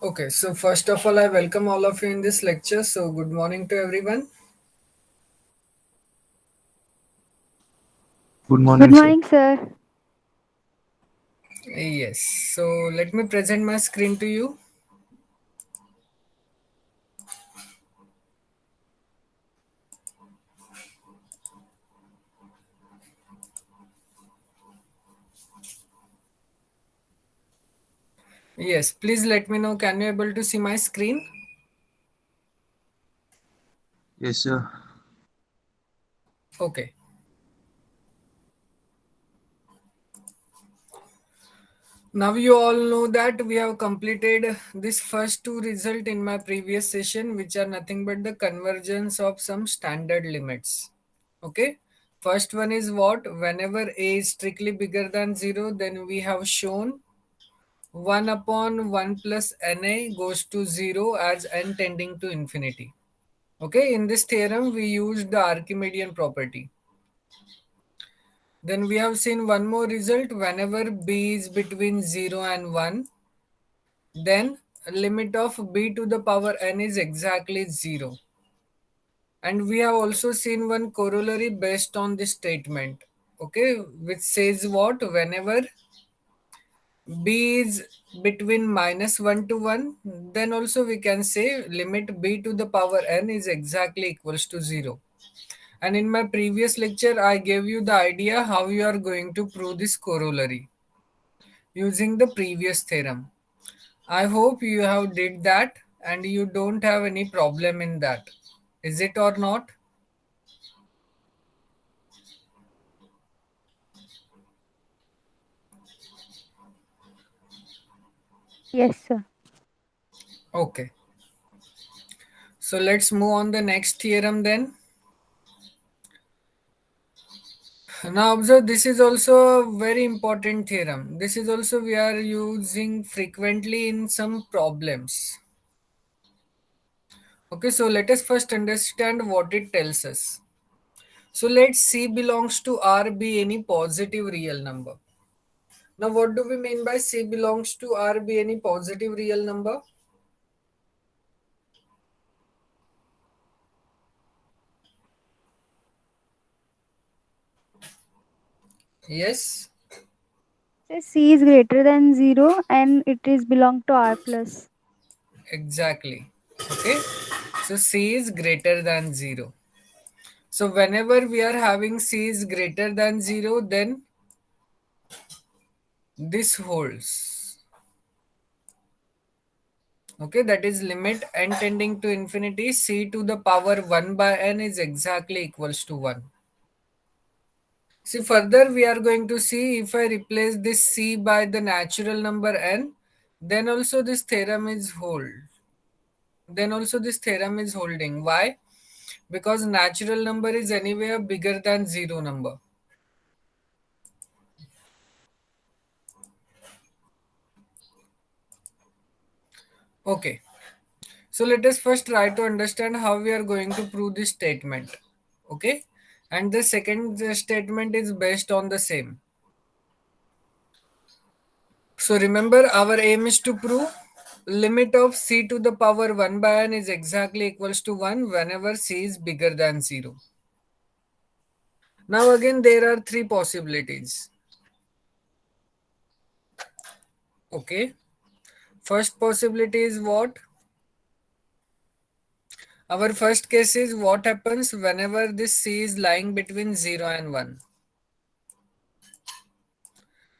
Okay, so first of all, I welcome all of you in this lecture. So, good morning to everyone. Good Good morning, sir. morning, sir. Yes, so let me present my screen to you. Yes, please let me know. Can you able to see my screen? Yes, sir. Okay. Now you all know that we have completed this first two result in my previous session, which are nothing but the convergence of some standard limits. Okay. First one is what? Whenever a is strictly bigger than 0, then we have shown 1 upon 1 plus na goes to 0 as n tending to infinity. Okay, in this theorem we used the Archimedean property. Then we have seen one more result. Whenever b is between 0 and 1, then limit of b to the power n is exactly 0. And we have also seen one corollary based on this statement. Okay, which says what? Whenever b is between minus 1 to 1, then also we can say limit b to the power n is exactly equals to 0. And in my previous lecture I gave you the idea how you are going to prove this corollary using the previous theorem. I hope you have did that and you don't have any problem in that. Is it or not? Yes, sir. Okay, so let's move on the next theorem then. Now observe, this is also a very important theorem. This is also we are using frequently in some problems. Okay, so let us first understand what it tells us. So let C belongs to R be any positive real number. Now what do we mean by C belongs to R be any positive real number? Yes, Sir, C is greater than 0 and it is belong to R plus. exactly. Okay, so C is greater than 0. So whenever we are having C is greater than 0, then this holds. Okay, that is limit n tending to infinity C to the power 1 by n is exactly equals to 1. See, further we are going to see if I replace this C by the natural number n, then also this theorem is hold. Then also this theorem is holding. Why? Because natural number is anywhere bigger than zero number. Okay. So let us first try to understand how we are going to prove this statement. Okay. And the second statement is based on the same. So remember our aim is to prove limit of c to the power 1 by n is exactly equals to 1 whenever c is bigger than 0. Now again there are three possibilities. Okay. First possibility is what? Our first case is what happens whenever this c is lying between 0 and 1.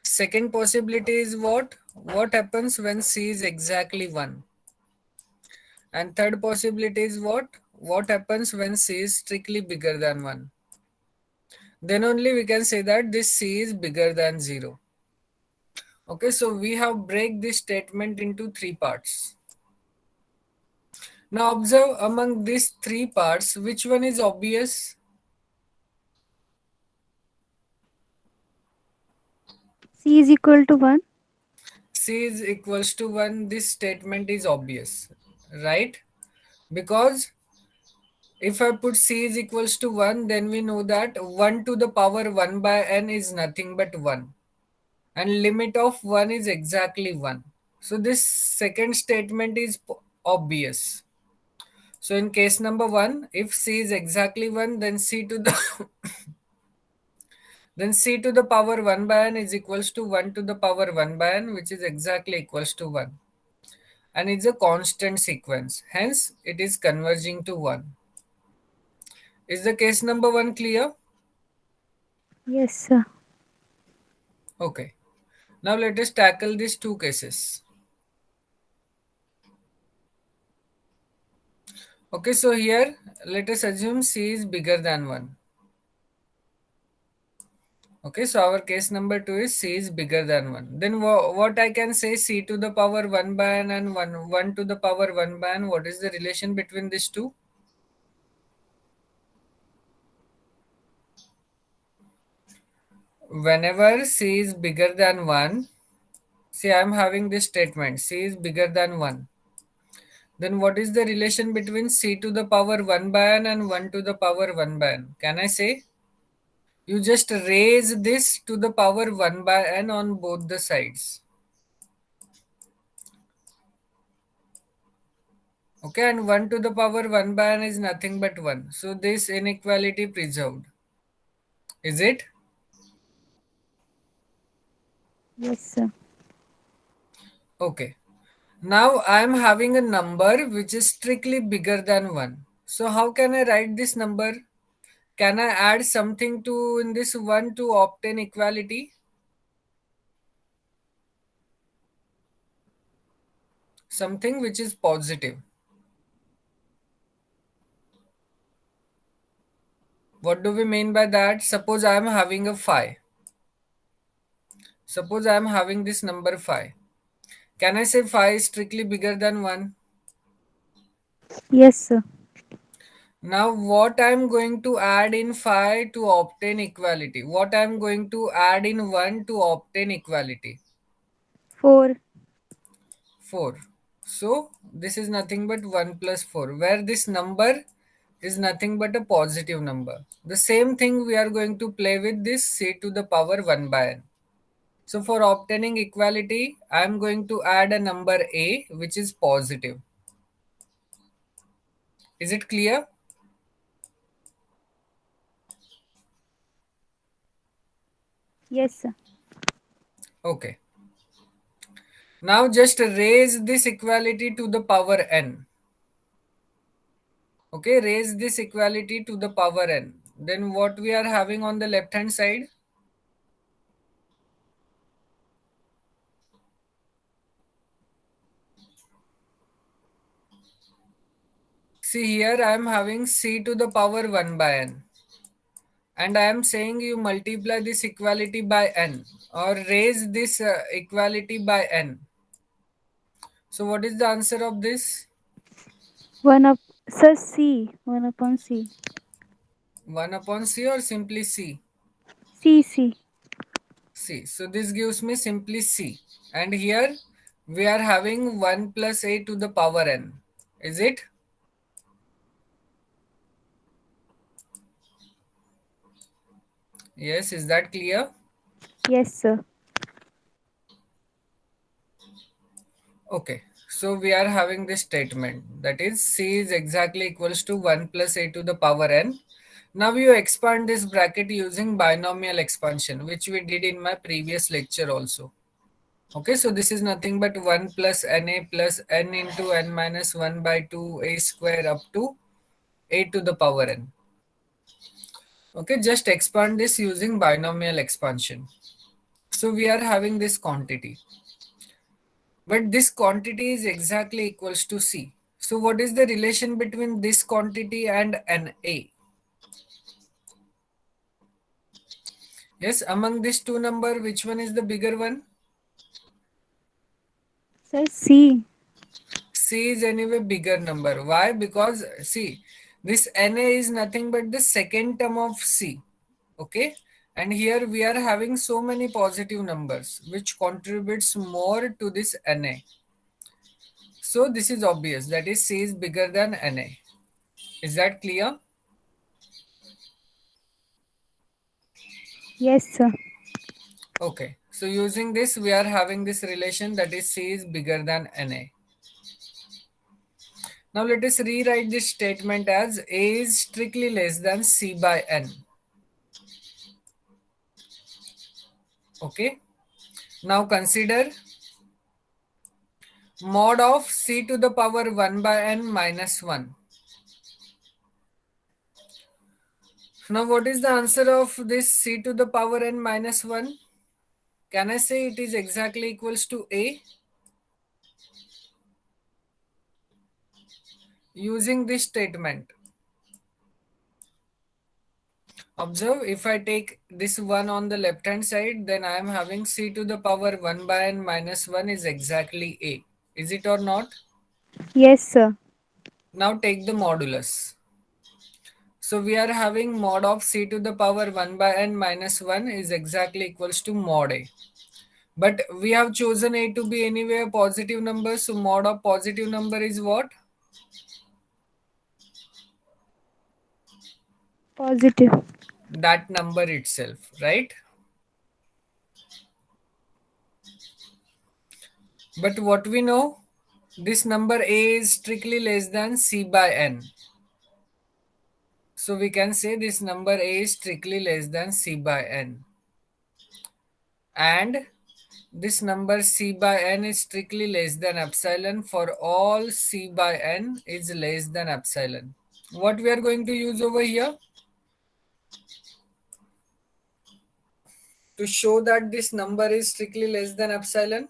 Second possibility is what? What happens when c is exactly 1? And third possibility is what? What happens when c is strictly bigger than 1? Then only we can say that this c is bigger than 0. Okay, so we have break this statement into three parts. Now observe among these three parts, which one is obvious? C is equal to 1. C is equals to 1. This statement is obvious, right? Because if I put c is equals to 1, then we know that 1 to the power 1 by n is nothing but 1. And limit of 1 is exactly 1. So this second statement is obvious. So in case number 1, if c is exactly 1, then c to the then c to the power 1 by n is equals to 1 to the power 1 by n, which is exactly equals to 1. And it's a constant sequence. Hence, it is converging to 1. Is the case number 1 clear? Yes, sir. Okay. Now let us tackle these two cases. Okay, so here let us assume c is bigger than 1. Okay, so our case number 2 is c is bigger than 1. Then what I can say, c to the power 1 by n and 1 to the power 1 by n, what is the relation between these two? Whenever c is bigger than 1, see I am having this statement, c is bigger than 1. Then what is the relation between c to the power 1 by n and 1 to the power 1 by n? Can I say? You just raise this to the power 1 by n on both the sides. Okay, and 1 to the power 1 by n is nothing but 1. So this inequality preserved. Is it? Yes, sir. Okay. Now I am having a number which is strictly bigger than 1. So how can I write this number? Can I add something to in this 1 to obtain equality? Something which is positive. What do we mean by that? Suppose I am having a 5. Suppose I am having this number 5. Can I say 5 is strictly bigger than 1? Yes, sir. Now what I am going to add in 5 to obtain equality? What I am going to add in 1 to obtain equality? 4. 4. So this is nothing but 1 plus 4, where this number is nothing but a positive number. The same thing we are going to play with this c to the power 1 by n. So for obtaining equality, I am going to add a number a which is positive. Is it clear? Yes, sir. Okay. Now just raise this equality to the power n. Okay, raise this equality to the power n. Then what we are having on the left hand side? See here I am having c to the power 1 by n. And I am saying you multiply this equality by n or raise this equality by n. So what is the answer of this? 1 up. Sir, C. 1 upon C. 1 upon c or simply c? C, C. C. So this gives me simply c. And here we are having 1 plus a to the power n. Is it? Yes, is that clear? Yes, sir. Okay. So we are having this statement, that is c is exactly equals to 1 plus a to the power n. Now you expand this bracket using binomial expansion, which we did in my previous lecture also. Okay, so this is nothing but 1 plus na plus n into n minus 1 by 2 a square up to a to the power n. Okay, just expand this using binomial expansion. So we are having this quantity. But this quantity is exactly equals to c. So what is the relation between this quantity and na? Yes, among these two number, which one is the bigger one? Sir, C. C is anyway bigger number. Why? Because see, this Na is nothing but the second term of C. Okay. And here we are having so many positive numbers which contributes more to this Na. So this is obvious, that is C is bigger than Na. Is that clear? Yes, sir. Okay. So using this, we are having this relation that is C is bigger than Na. Now let us rewrite this statement as A is strictly less than C by N. Okay. Now consider mod of C to the power 1 by N minus 1. Now what is the answer of this C to the power N minus 1? Can I say it is exactly equals to A? Using this statement. Observe, if I take this 1 on the left hand side, then I am having C to the power 1 by N minus 1 is exactly A. Is it or not? Yes, sir. Now take the modulus. So we are having mod of C to the power 1 by N minus 1 is exactly equals to mod A. But we have chosen A to be anyway a positive number. So mod of positive number is what? Positive. That number itself, right? But what we know, this number A is strictly less than C by N. So we can say this number A is strictly less than C by N. And this number C by N is strictly less than epsilon for all C by N is less than epsilon. What we are going to use over here? To show that this number is strictly less than epsilon.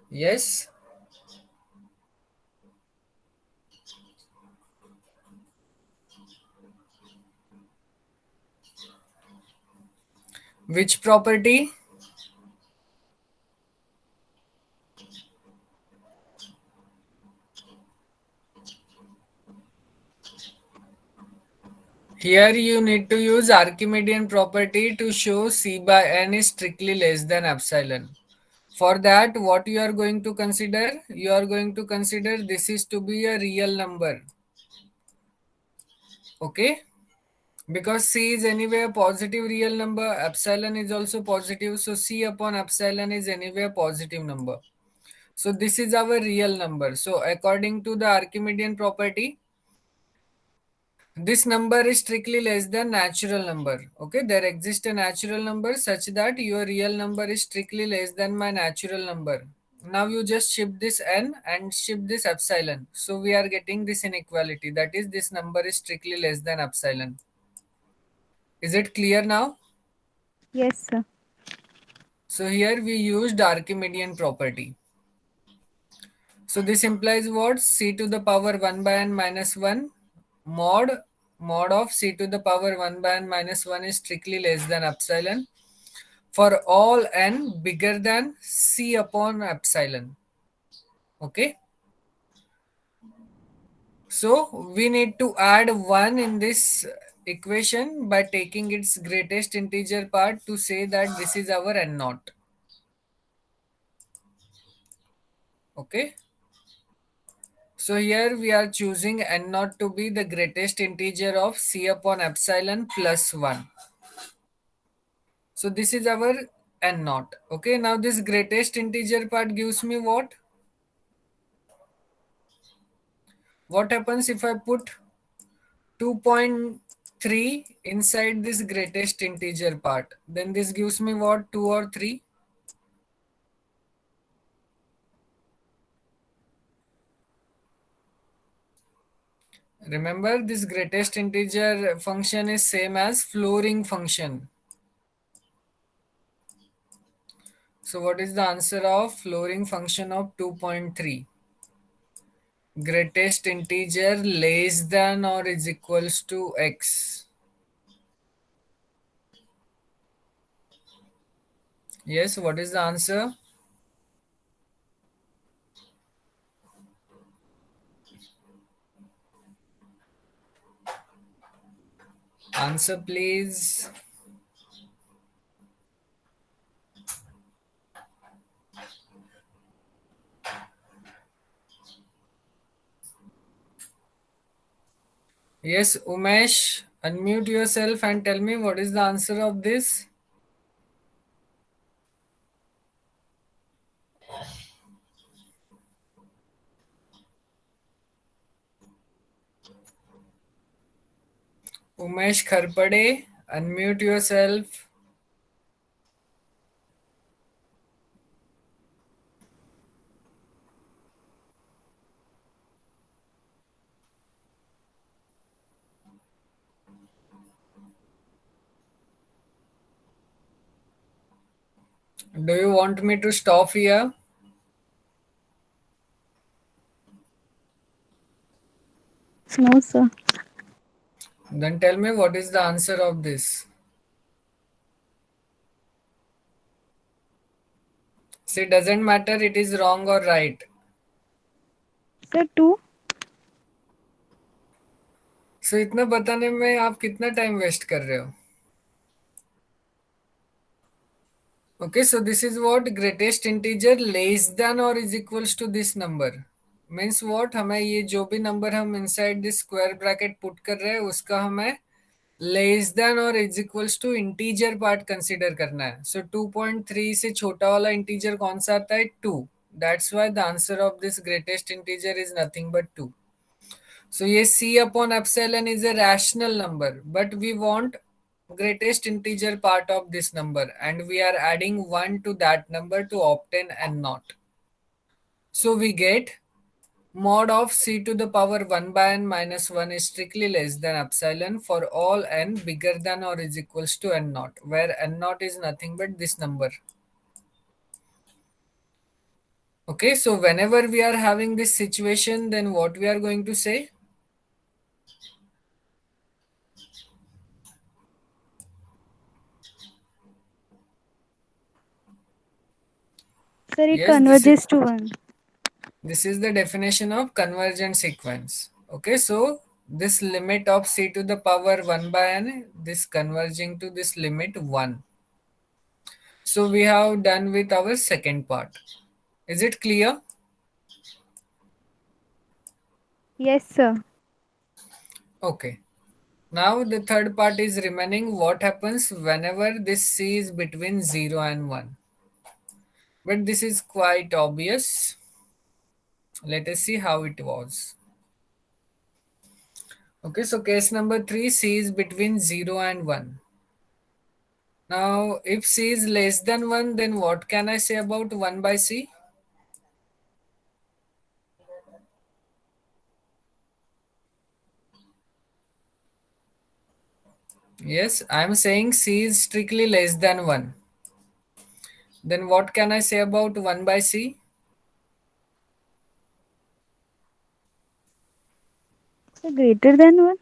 Yes. Which property? Here you need to use Archimedean property to show C by N is strictly less than epsilon. For that, what you are going to consider? You are going to consider this is to be a real number. Okay? Because C is anyway a positive real number, epsilon is also positive. So C upon epsilon is anyway a positive number. So this is our real number. So according to the Archimedean property, this number is strictly less than natural number. Okay, there exists a natural number such that your real number is strictly less than my natural number. Now you just shift this n and shift this epsilon. So we are getting this inequality. That is, this number is strictly less than epsilon. Is it clear now? Yes, sir. So here we used Archimedean property. So this implies what? C to the power 1 by n minus 1 mod mod of C to the power 1 by n minus 1 is strictly less than epsilon for all n bigger than C upon epsilon. Okay. So we need to add 1 in this equation by taking its greatest integer part to say that this is our n naught. Okay. So here we are choosing n naught to be the greatest integer of C upon epsilon plus 1. So this is our n naught. Okay, now this greatest integer part gives me what? What happens if I put 2.3 inside this greatest integer part? Then this gives me what? 2 or 3? Remember, this greatest integer function is same as flooring function. So what is the answer of flooring function of 2.3? Greatest integer less than or is equals to x. Yes, what is the answer? Answer please. Yes, Umesh, unmute yourself and tell me what is the answer of this. Umesh Kharpade, unmute yourself. Do you want me to stop here? No, sir. Then tell me what is the answer of this. See, doesn't matter it is wrong or right. Sir, 2. So इतना बताने में आप कितना time waste कर रहे हो? Okay, so this is what greatest integer less than or is equals to this number. Means what? हमें ये जो भी नंबर हम inside this square bracket put कर रहे हैं उसका हमें less than or is equals to integer part consider करना है. सो 2.3 से छोटा वाला इंटीजर कौन सा आता है? 2. That's why the answer of this greatest integer is nothing but 2. So ये c upon epsilon is a rational number but we want greatest integer part of this number and we are adding 1 to that number to obtain n naught. So we get mod of c to the power 1 by n minus 1 is strictly less than epsilon for all n bigger than or is equals to n naught, where n naught is nothing but this number. Okay, so whenever we are having this situation, then what we are going to say? Sir, it Yes, this is converges to 1. the definition of convergent sequence. Okay, so this limit of c to the power 1 by n, this converging to this limit 1. So we have done with our second part. Is it clear? Yes, sir. Okay. Now the third part is remaining. What happens whenever this c is between 0 and 1? But this is quite obvious. Let us see how it was. Okay, so case number 3, c is between 0 and 1. Now, if c is less than 1, then what can I say about 1 by c? Yes, I am saying c is strictly less than 1. Then what can I say about 1 by c? Sir, greater than 1.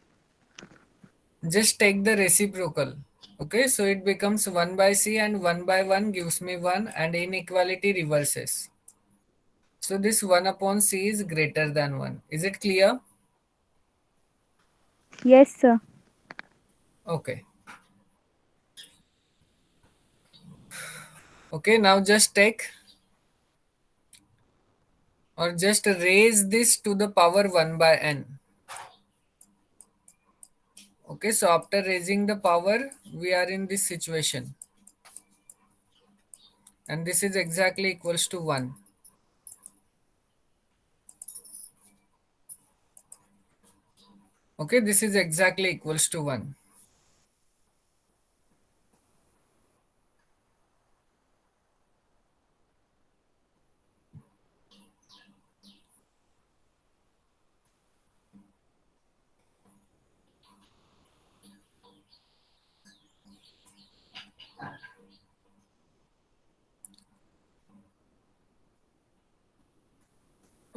Just take the reciprocal. Okay, so it becomes 1 by c and 1 by 1 gives me 1 and inequality reverses. So this 1 upon c is greater than 1. Is it clear? Yes, sir. Okay. Okay, now just take or just raise this to the power 1 by n. Okay, so after raising the power, we are in this situation. And this is exactly equals to 1. Okay, this is exactly equals to 1.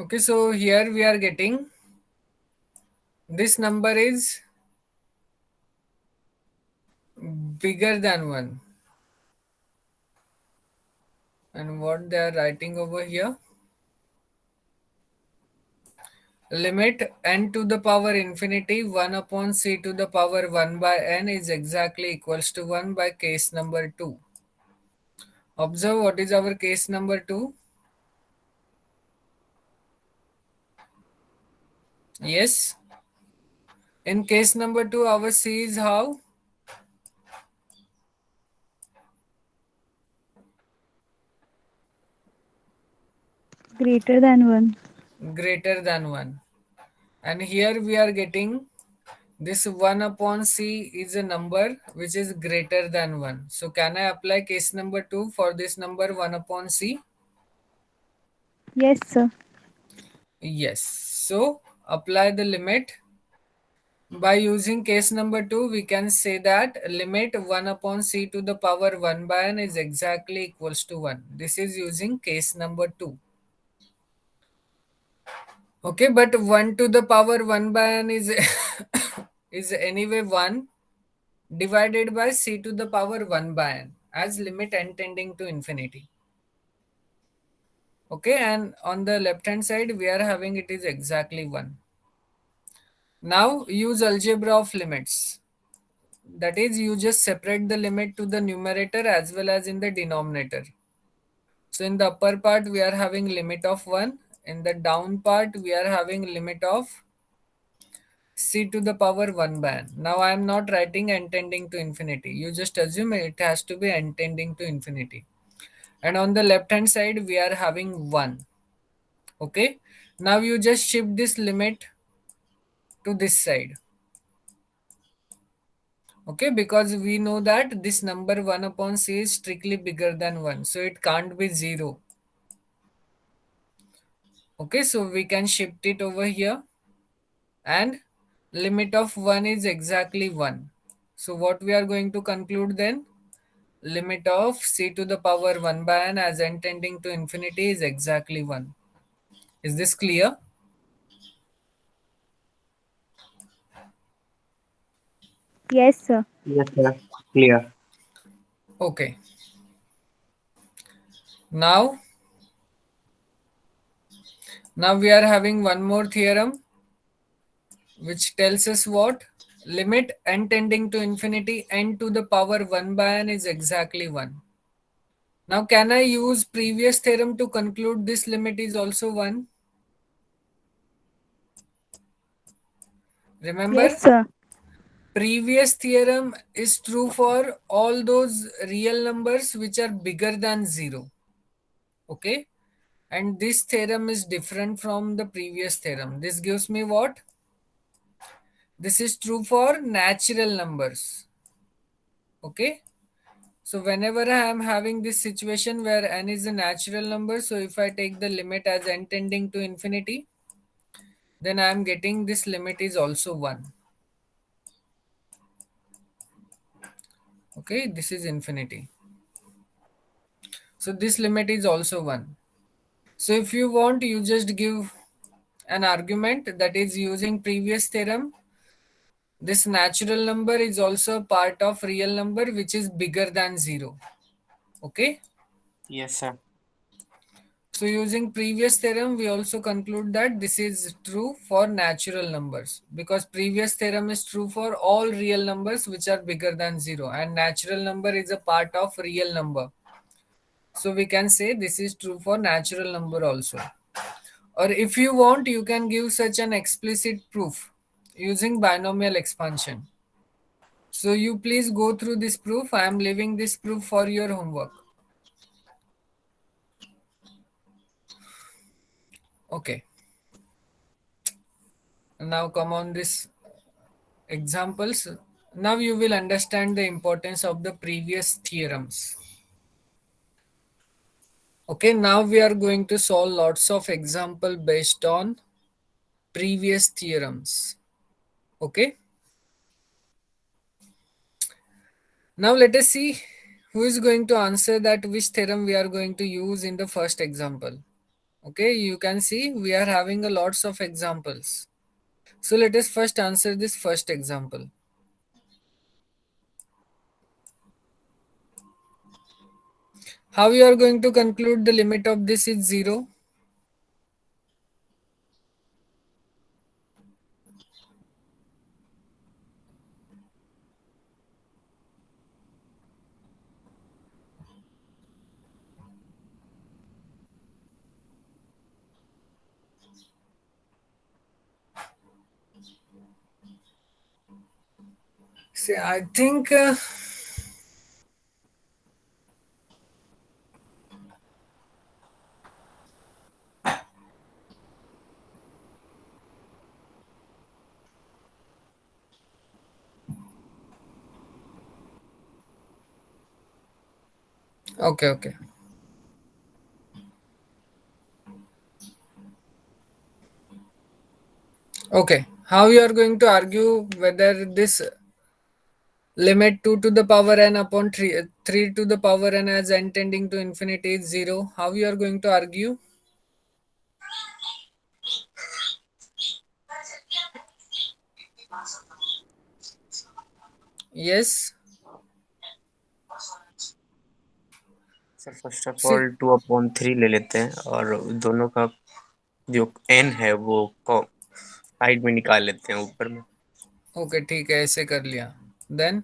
Okay, so here we are getting this number is bigger than 1. And what they are writing over here? Limit n to the power infinity 1 upon c to the power 1 by n is exactly equals to 1 by case number 2. Observe what is our case number 2. Yes. In case number 2, our C is how? Greater than 1. Greater than 1. And here we are getting this 1 upon C is a number which is greater than 1. So can I apply case number 2 for this number 1 upon C? Yes, sir. Yes. So apply the limit. By using case number 2, we can say that limit 1 upon C to the power 1 by n is exactly equals to 1. This is using case number 2. Okay, but 1 to the power 1 by n is is anyway 1 divided by C to the power 1 by n as limit n tending to infinity. Okay, and on the left hand side we are having it is exactly 1. Now use algebra of limits. That is, you just separate the limit to the numerator as well as in the denominator. So in the upper part we are having limit of 1. In the down part we are having limit of C to the power 1 by n. Now I am not writing n tending to infinity. You just assume it has to be n tending to infinity. And on the left hand side we are having 1. Okay. Now you just shift this limit to this side. Okay, because we know that this number 1 upon C is strictly bigger than 1. So it can't be 0. Okay, so we can shift it over here. And limit of 1 is exactly 1. So what we are going to conclude then? Limit of C to the power 1 by n as n tending to infinity is exactly 1. Is this clear? Yes, sir. Yes, sir. Clear. Okay. Now, now we are having one more theorem which tells us what? Limit n tending to infinity n to the power 1 by n is exactly 1. Now can I use previous theorem to conclude this limit is also 1? Yes, Remember, sir. previous theorem is true for all those real numbers which are bigger than 0. Okay? And this theorem is different from the previous theorem. This gives me what? This is true for natural numbers. Okay? So whenever I am having this situation where n is a natural number, so if I take the limit as n tending to infinity, then I am getting this limit is also 1. Okay, this is infinity. So this limit is also 1. So if you want, you just give an argument that is using previous theorem. This natural number is also part of real number which is bigger than 0. Okay. Yes, sir. So using previous theorem, we also conclude that this is true for natural numbers because previous theorem is true for all real numbers which are bigger than 0 and natural number is a part of real number. So we can say this is true for natural number also. Or if you want, you can give such an explicit proof using binomial expansion. So you please go through this proof. I am leaving this proof for your homework. Okay. Now come on this examples. Now you will understand the importance of the previous theorems. Okay, now we are going to solve lots of example based on previous theorems. Okay. Now let us see who is going to answer that which theorem we are going to use in the first example. Okay, you can see we are having a lots of examples. So let us first answer this first example. How you are going to conclude the limit of this is 0? See, I think okay, okay. Okay, how you are going to argue whether this limit 2 to the power n upon 3 to the power n as n tending to infinity is 0? How you are going to argue? Yes. Sir first of See, all 2/3 ले लेते हैं और दोनों का जो n है वो side में निकाल लेते हैं ऊपर में, okay, ठीक है, ऐसे कर लिया. Then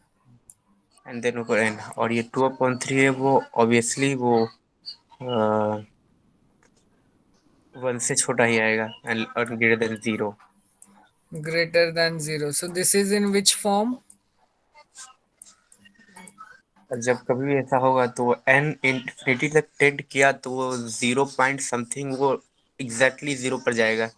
एंड देन ऊपर n, और ये 2/3 है वो ऑब्वियसली वो 1 से छोटा ही आएगा एंड और greater than 0. greater than 0. So this is in which form? और जब कभी भी ऐसा होगा तो n इंफिनिटी तक टेंड किया तो वो 0 पॉइंट समथिंग वो एग्जैक्टली 0 पर जाएगा.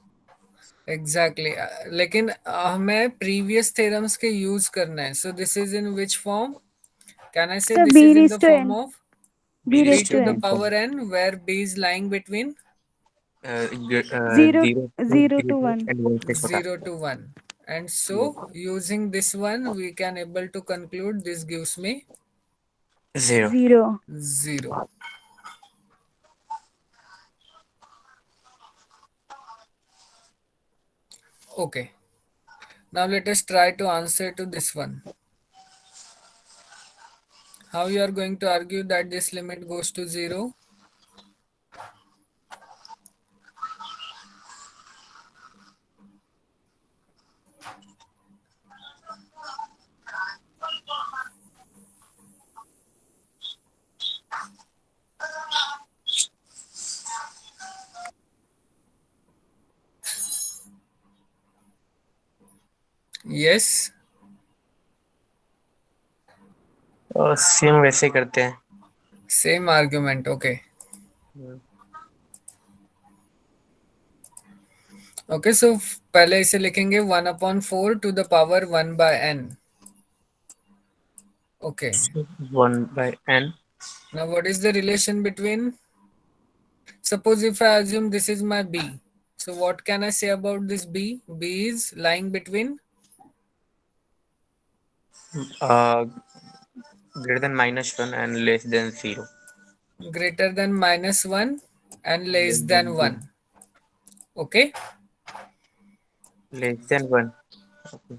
Exactly. लेकिन हमें previous theorems के use करना है. So this is in which form? Can I say So this b is in the raised to form n. of b b b raised raised to to to the n. n power form. n, where b is lying between 0 0 to 0 to 0 1. and 1 से छोटा. 0 to 1. And so Yes. using this one, we can able to conclude this gives me 0. 0. 0. Okay. Now let us try to answer to this one. How you are going to argue that this limit goes to 0? Yes. Same वैसे करते हैं. Same argument. Okay. Okay. So पहले इसे लिखेंगे 1/4 to the power 1 by n. Okay. 1 by n. Now what is the relation between? Suppose if I assume this is my b. So what can I say about this b? B is lying between Greater than -1 and less than 0. greater than -1 and less Less than than 1. Okay. 2. Less than 1. Okay.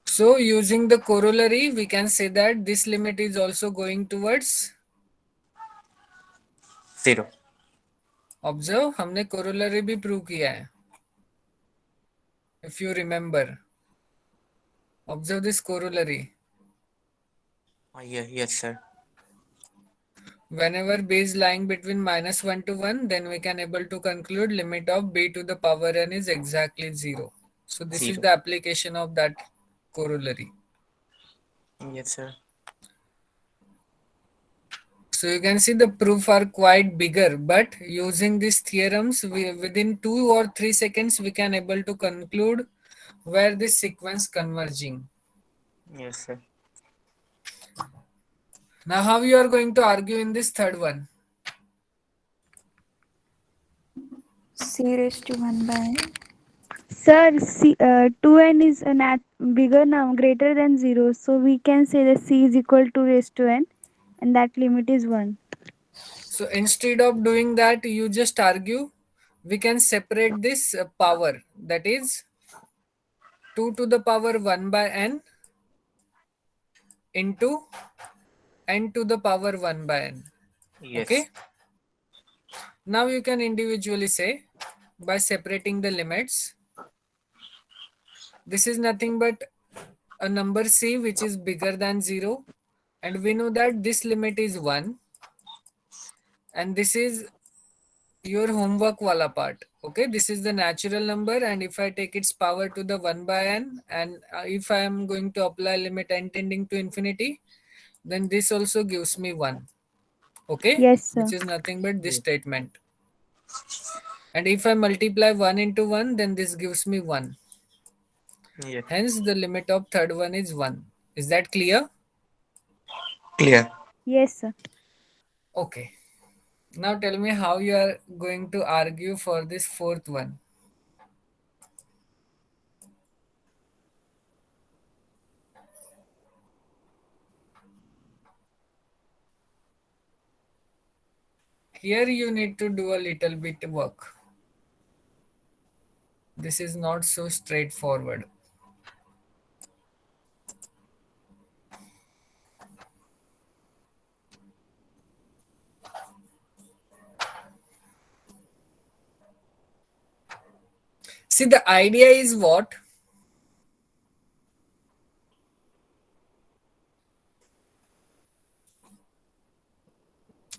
So using the corollary, we can say that this limit is also going towards 0. observe. हमने corollary भी prove किया है. If you remember, observe this corollary. Yeah, yes, sir. Whenever b is lying between -1 to 1, then we can able to conclude limit of b to the power n is exactly 0. So this is 0. the application of that corollary. Yes, sir. So you can see the proof are quite bigger, but using these theorems, within 2 or 3 seconds, we can able to conclude where this sequence converging. Yes, sir. Now how you are going to argue in this third one? C raised to 1 by n. Sir, 2n is bigger now, greater than 0. So we can say that c is equal to raised to n, and that limit is 1. So instead of doing that, you just argue we can separate this power, that is 2 to the power 1 by n into n to the power 1 by n. Yes. Okay. Now you can individually say by separating the limits, this is nothing but a number c which is bigger than 0, and we know that this limit is 1, and this is your homework wala part. Okay, this is the natural number, and if I take its power to the 1 by n, and if I am going to apply limit n tending to infinity, then this also gives me 1. Okay, Yes, sir. which is nothing but this statement. And if I multiply 1 into 1, then this gives me 1. Yes. Hence the limit of third one is 1. Is that clear? Clear. Yes, sir. Okay, now tell me how you are going to argue for this fourth one. Here you need to do a little bit work. This is not so straightforward. See, the idea is what?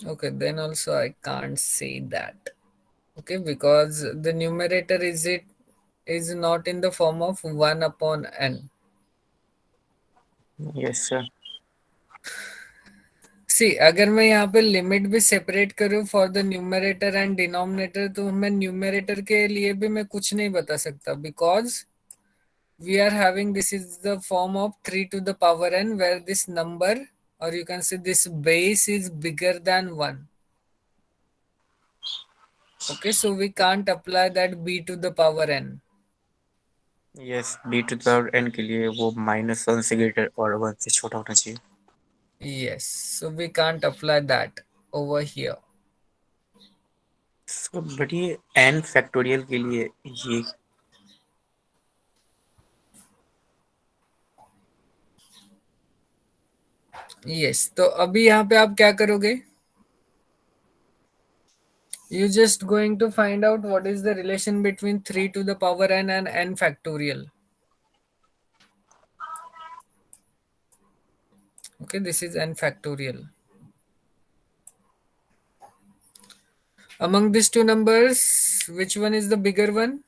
Okay, then also I can't say that. Okay, because the numerator is not in the form of 1 upon n. Yes, sir. सी अगर मैं यहाँ पे limit भी separate करूँ for the numerator and denominator, तो मैं numerator के लिए भी मैं कुछ नहीं बता सकता, because we are having this is the form of 3 to the power n, where this number और you can say this base is bigger than 1. Okay, so we can't apply that b to the power n. Yes, b to the power n के लिए वो -1 से greater और 1 से छोटा होना चाहिए. Yes, so we can't apply that over here. So but ये एन फैक्टोरियल के लिए ये Yes, तो अभी यहाँ पे आप क्या करोगे? You just going to find out what is the relation between 3 to the power n and n factorial. Okay, this is n factorial. Among these two numbers, which one is the bigger one?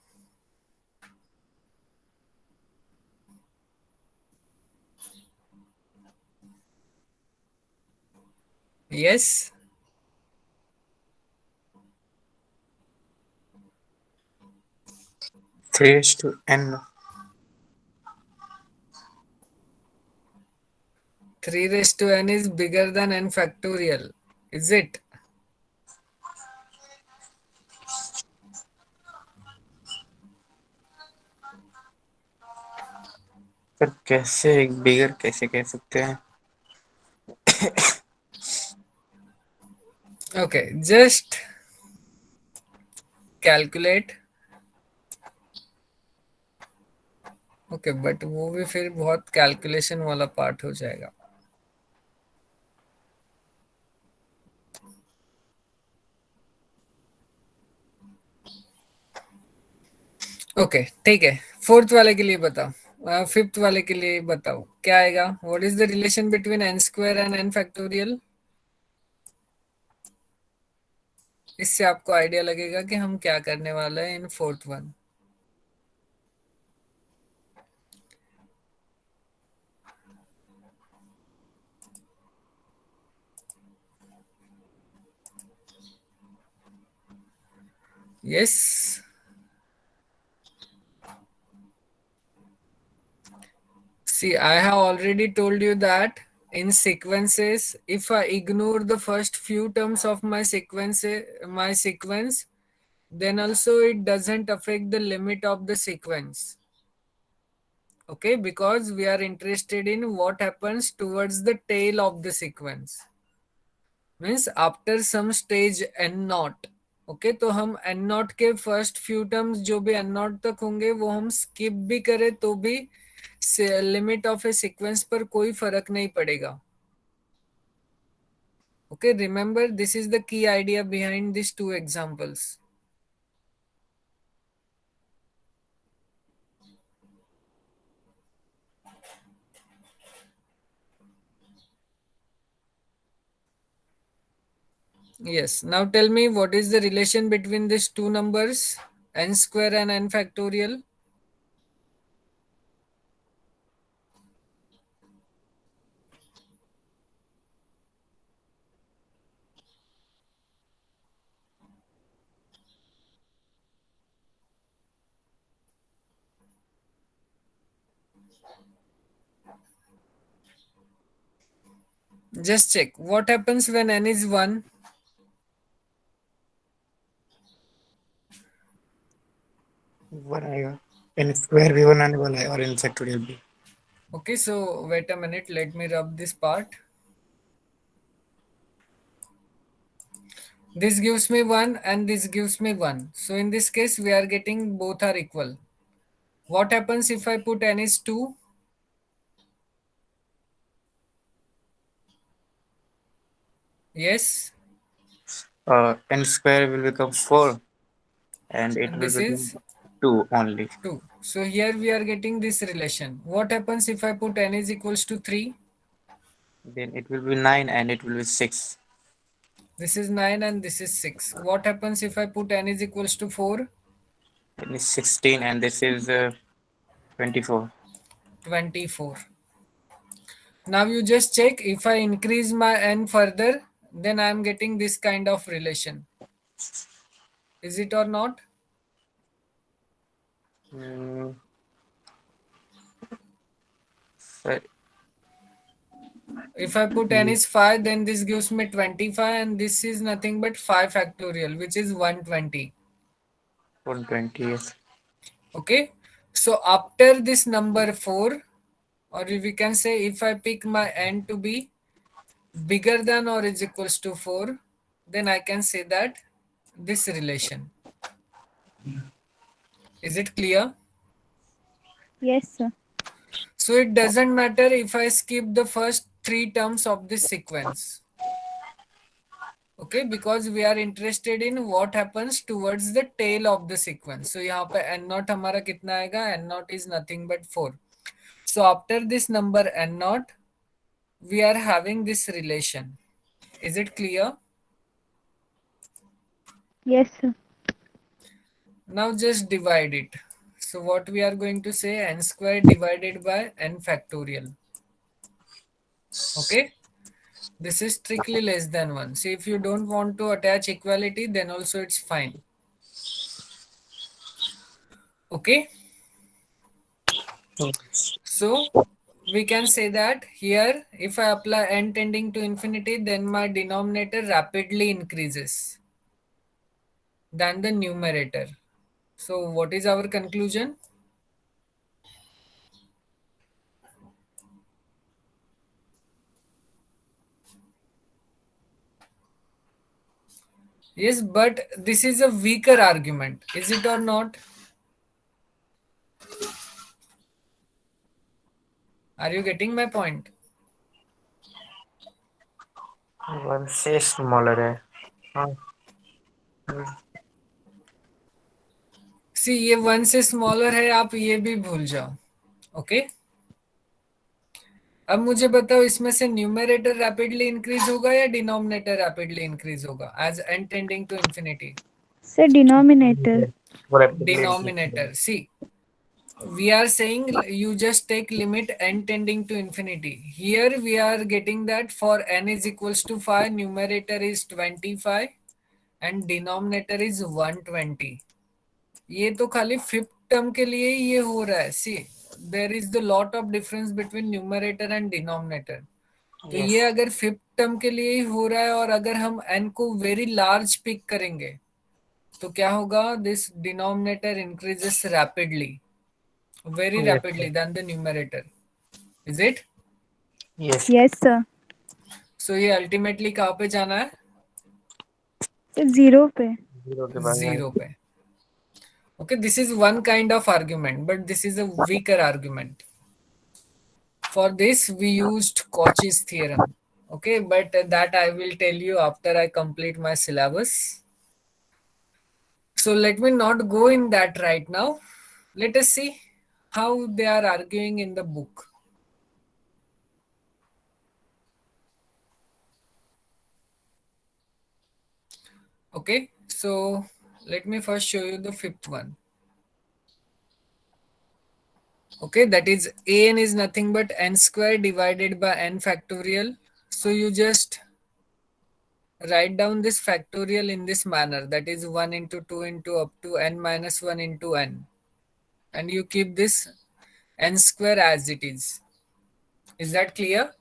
Yes. Three two n. 3 raised to n is bigger than n factorial. Is it? पर कैसे बिगर कैसे कह सकते हैं? Okay, just calculate. Okay but वो भी फिर बहुत कैलकुलेशन वाला पार्ट हो जाएगा. ओके ठीक है, फोर्थ वाले के लिए बताओ, फिफ्थ वाले के लिए बताओ क्या आएगा. What is the relation between n square and n factorial? इससे आपको आइडिया लगेगा कि हम क्या करने वाले हैं in fourth one. Yes, see, I have already told you that in sequences, if I ignore the first few terms of my sequence, then also it doesn't affect the limit of the sequence. Okay, because we are interested in what happens towards the tail of the sequence, means after some stage n naught. Okay, तो हम N not के first few terms जो भी N not तक होंगे वो हम skip भी करें तो भी लिमिट ऑफ ए सीक्वेंस पर कोई फर्क नहीं पड़ेगा. Okay, remember this is the key idea behind this to examples. Yes. Now tell me what is the relation between these two numbers, n square and n factorial? Just check. What happens when n is 1? One आएगा N square भी one आने वाला है और N factorial भी Okay, so wait a minute. Let me rub this part. This gives me 1 and this gives me 1. So in this case, we are getting both are equal. What happens if I put n is 2? Yes. n square will become 4 and it And will this become is 2 only. 2. So here we are getting this relation. What happens if I put n is equals to 3? Then it will be 9 and it will be 6. This is 9 and this is 6. What happens if I put n is equals to 4? Then it's 16 and this is 24. 24. Now you just check, if I increase my n further, then I am getting this kind of relation. Is it or not? Mm, so If I put n is 5, then this gives me 25 and this is nothing but 5 factorial, which is 120. 120, yes. Okay. So after this number 4, or we can say if I pick my n to be bigger than or is equals to 4, then I can say that this relation. Is it clear? Yes, sir. So it doesn't matter if I skip the first 3 terms of this sequence. Okay, because we are interested in what happens towards the tail of the sequence. So यहाँ पे n naught हमारा कितना आएगा? N naught is nothing but 4. So after this number n naught, we are having this relation. Is it clear? Yes, sir. Now just divide it. So what we are going to say, n square divided by n factorial. Okay. This is strictly less than 1. See, if you don't want to attach equality, then also it's fine. Okay. So we can say that here, if I apply n tending to infinity, then my denominator rapidly increases than the numerator. So what is our conclusion? Yes, but this is a weaker argument. Is it or not? Are you getting my point? One से smaller है हाँ सी ये 1 से smaller है, आप ये भी भूल जाओ. ओके. अब मुझे बताओ, इसमें से न्यूमरेटर रैपिडली इंक्रीज होगा या डिनोमिनेटर रैपिडली इंक्रीज होगा as n tending to infinity? Sir, denominator. वो rapidly increase Denominator. See, we are saying you just take limit n tending to infinity. Here we are getting that for n is equals to 5, numerator is 25 and denominator is 120. ये तो खाली fifth term के लिए ही ये हो रहा है. See, there is the lot of difference between numerator and denominator. तो yes ये अगर फिफ्थ टर्म के लिए ही हो रहा है और अगर हम n को वेरी लार्ज पिक करेंगे तो क्या होगा? This denominator increases rapidly, very yes rapidly than the numerator. Is it? yes Yes, sir. So ये ultimately कहाँ पे जाना है? Sir, 0 पे. 0 के बाद Zero पे. Okay, this is one kind of argument, but this is a weaker argument. For this, we used Cauchy's theorem. Okay, but that I will tell you after I complete my syllabus. So let me not go in that right now. Let us see how they are arguing in the book. Okay, so let me first show you the fifth one. Okay, that is an is nothing but n square divided by n factorial. So you just write down this factorial in this manner, that is 1 into 2 into up to n minus 1 into n, and you keep this n square as it is. Is that clear?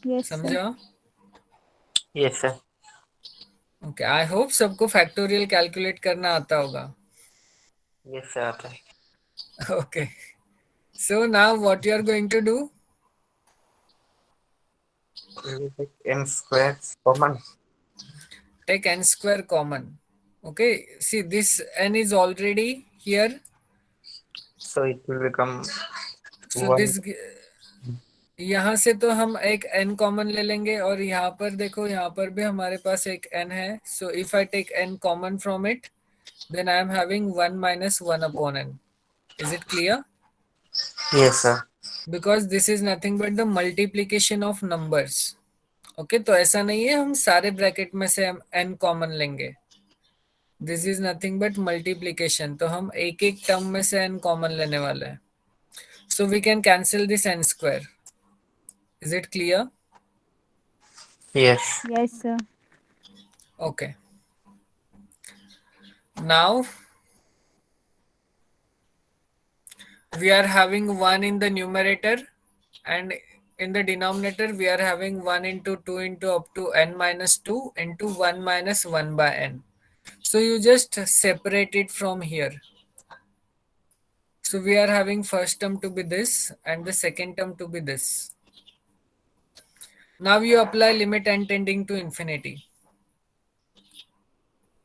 Yes, sir. समझा? Yes sir. Okay, I hope सबको factorial calculate करना आता होगा. Yes sir आता है। Okay, so now what you are going to do? M square common. Take n square common. Okay, see this n is already here, so it will become so 1। this यहाँ से तो हम एक n common ले लेंगे, और यहाँ पर देखो, यहाँ पर भी हमारे पास एक n है. So if I take n common from it, then I am having 1 minus 1 upon n. Is it clear? Yes sir. Because this is nothing but the multiplication of numbers. Okay, तो ऐसा नहीं है हम सारे bracket में से हम n common लेंगे. This is nothing but multiplication, तो हम एक एक टर्म में से n कॉमन लेने वाले हैं. So we can cancel this n square. Is it clear? Yes. Yes, sir. Okay, now we are having 1 in the numerator, and in the denominator we are having 1 into 2 into up to n minus 2 into 1 minus 1 by n. So you just separate it from here. So we are having first term to be this and the second term to be this. Now you apply limit n tending to infinity.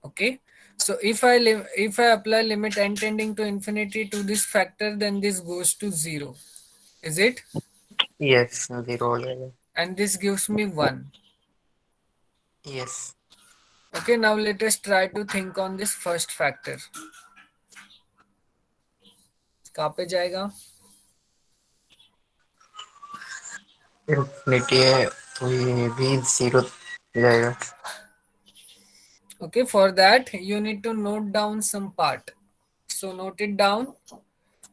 Okay, so if I apply limit n tending to infinity to this factor, then this goes to 0. Is it? Yes 0 हो जाएगा। And this gives me 1. Yes. Okay, now let us try to think on this first factor. कहाँ पे जाएगा? Infinity है तो ये भी 0 हो जाएगा। Okay, for that you need to note down some part. So note it down.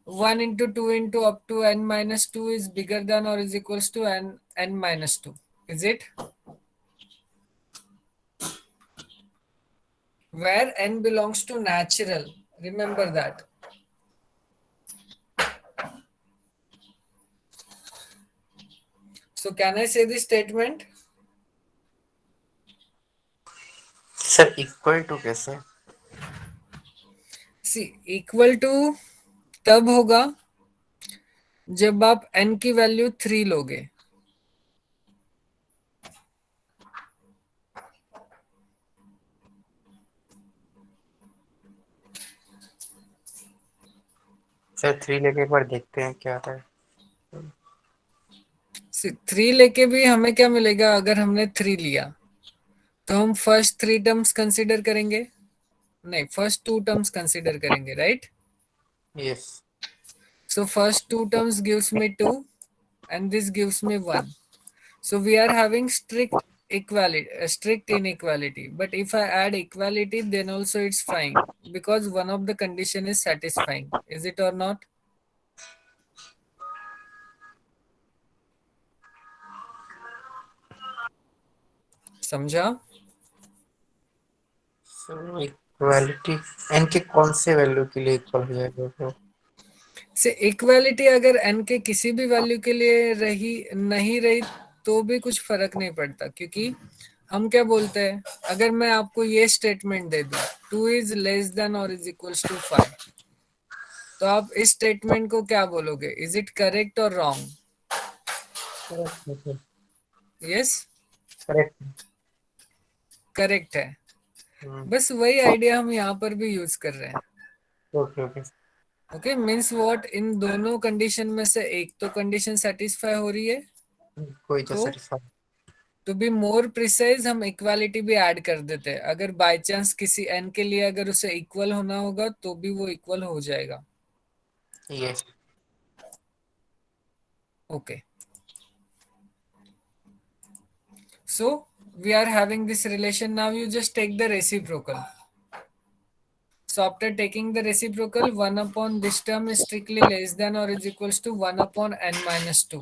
1 into 2 into up to n minus 2 is bigger than or is equals to n minus 2. Is it? Where n belongs to natural. Remember that. So can I say this statement? Sir equal to कैसे? See, equal to तब होगा जब आप n की value 3 लोगे. Sir 3 लेके एक बार देखते हैं क्या आता है। See, 3 लेके भी हमें क्या मिलेगा? अगर हमने 3 लिया तो हम फर्स्ट 3 टर्म्स कंसीडर करेंगे, नहीं फर्स्ट 2 टर्म्स कंसीडर करेंगे, right? Yes. So first 2 terms gives me 2 and this gives me 1. So we are having strict equality, strict inequality. But if I add equality, then also it's fine because one of the condition is satisfying. Is it or not? समझा? Sir equality n के कौन से value के लिए equal हो जाएगा तो? से इक्वालिटी अगर n के किसी भी वैल्यू के लिए रही नहीं रही तो भी कुछ फर्क नहीं पड़ता, क्योंकि हम क्या बोलते हैं, अगर मैं आपको ये स्टेटमेंट दे दूं 2 is less than or is equals to 5, तो आप इस स्टेटमेंट को क्या बोलोगे? इज इट करेक्ट और रॉन्ग? Yes, correct. करेक्ट है. बस वही आइडिया हम यहाँ पर भी यूज कर रहे हैं. Okay okay. Okay, means what, इन दोनों कंडीशन में से एक तो कंडीशन सेटिस्फाई हो रही है, कोई तो तो satisfy. To be more precise हम इक्वालिटी भी ऐड कर देते हैं. अगर बाय चांस किसी n के लिए अगर उसे इक्वल होना होगा तो भी वो इक्वल हो जाएगा. Yes. Okay, so we are having this relation. Now you just take the reciprocal. So after taking the reciprocal, 1 upon this term is strictly less than or is equals to 1 upon n minus 2.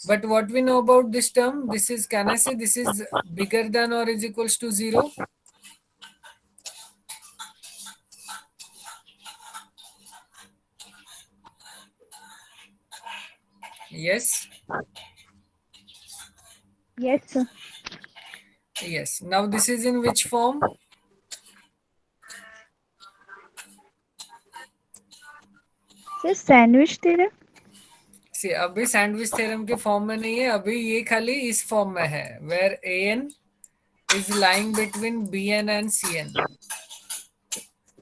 But what we know about this term, this is, can I say this is bigger than or is equals to 0? Yes. Yes, sir. Yes. Now this is in which form? Sir, sandwich theorem? See, अभी sandwich theorem के form में नहीं है, अभी ये खाली इस form में है, where an is lying between bn and cn.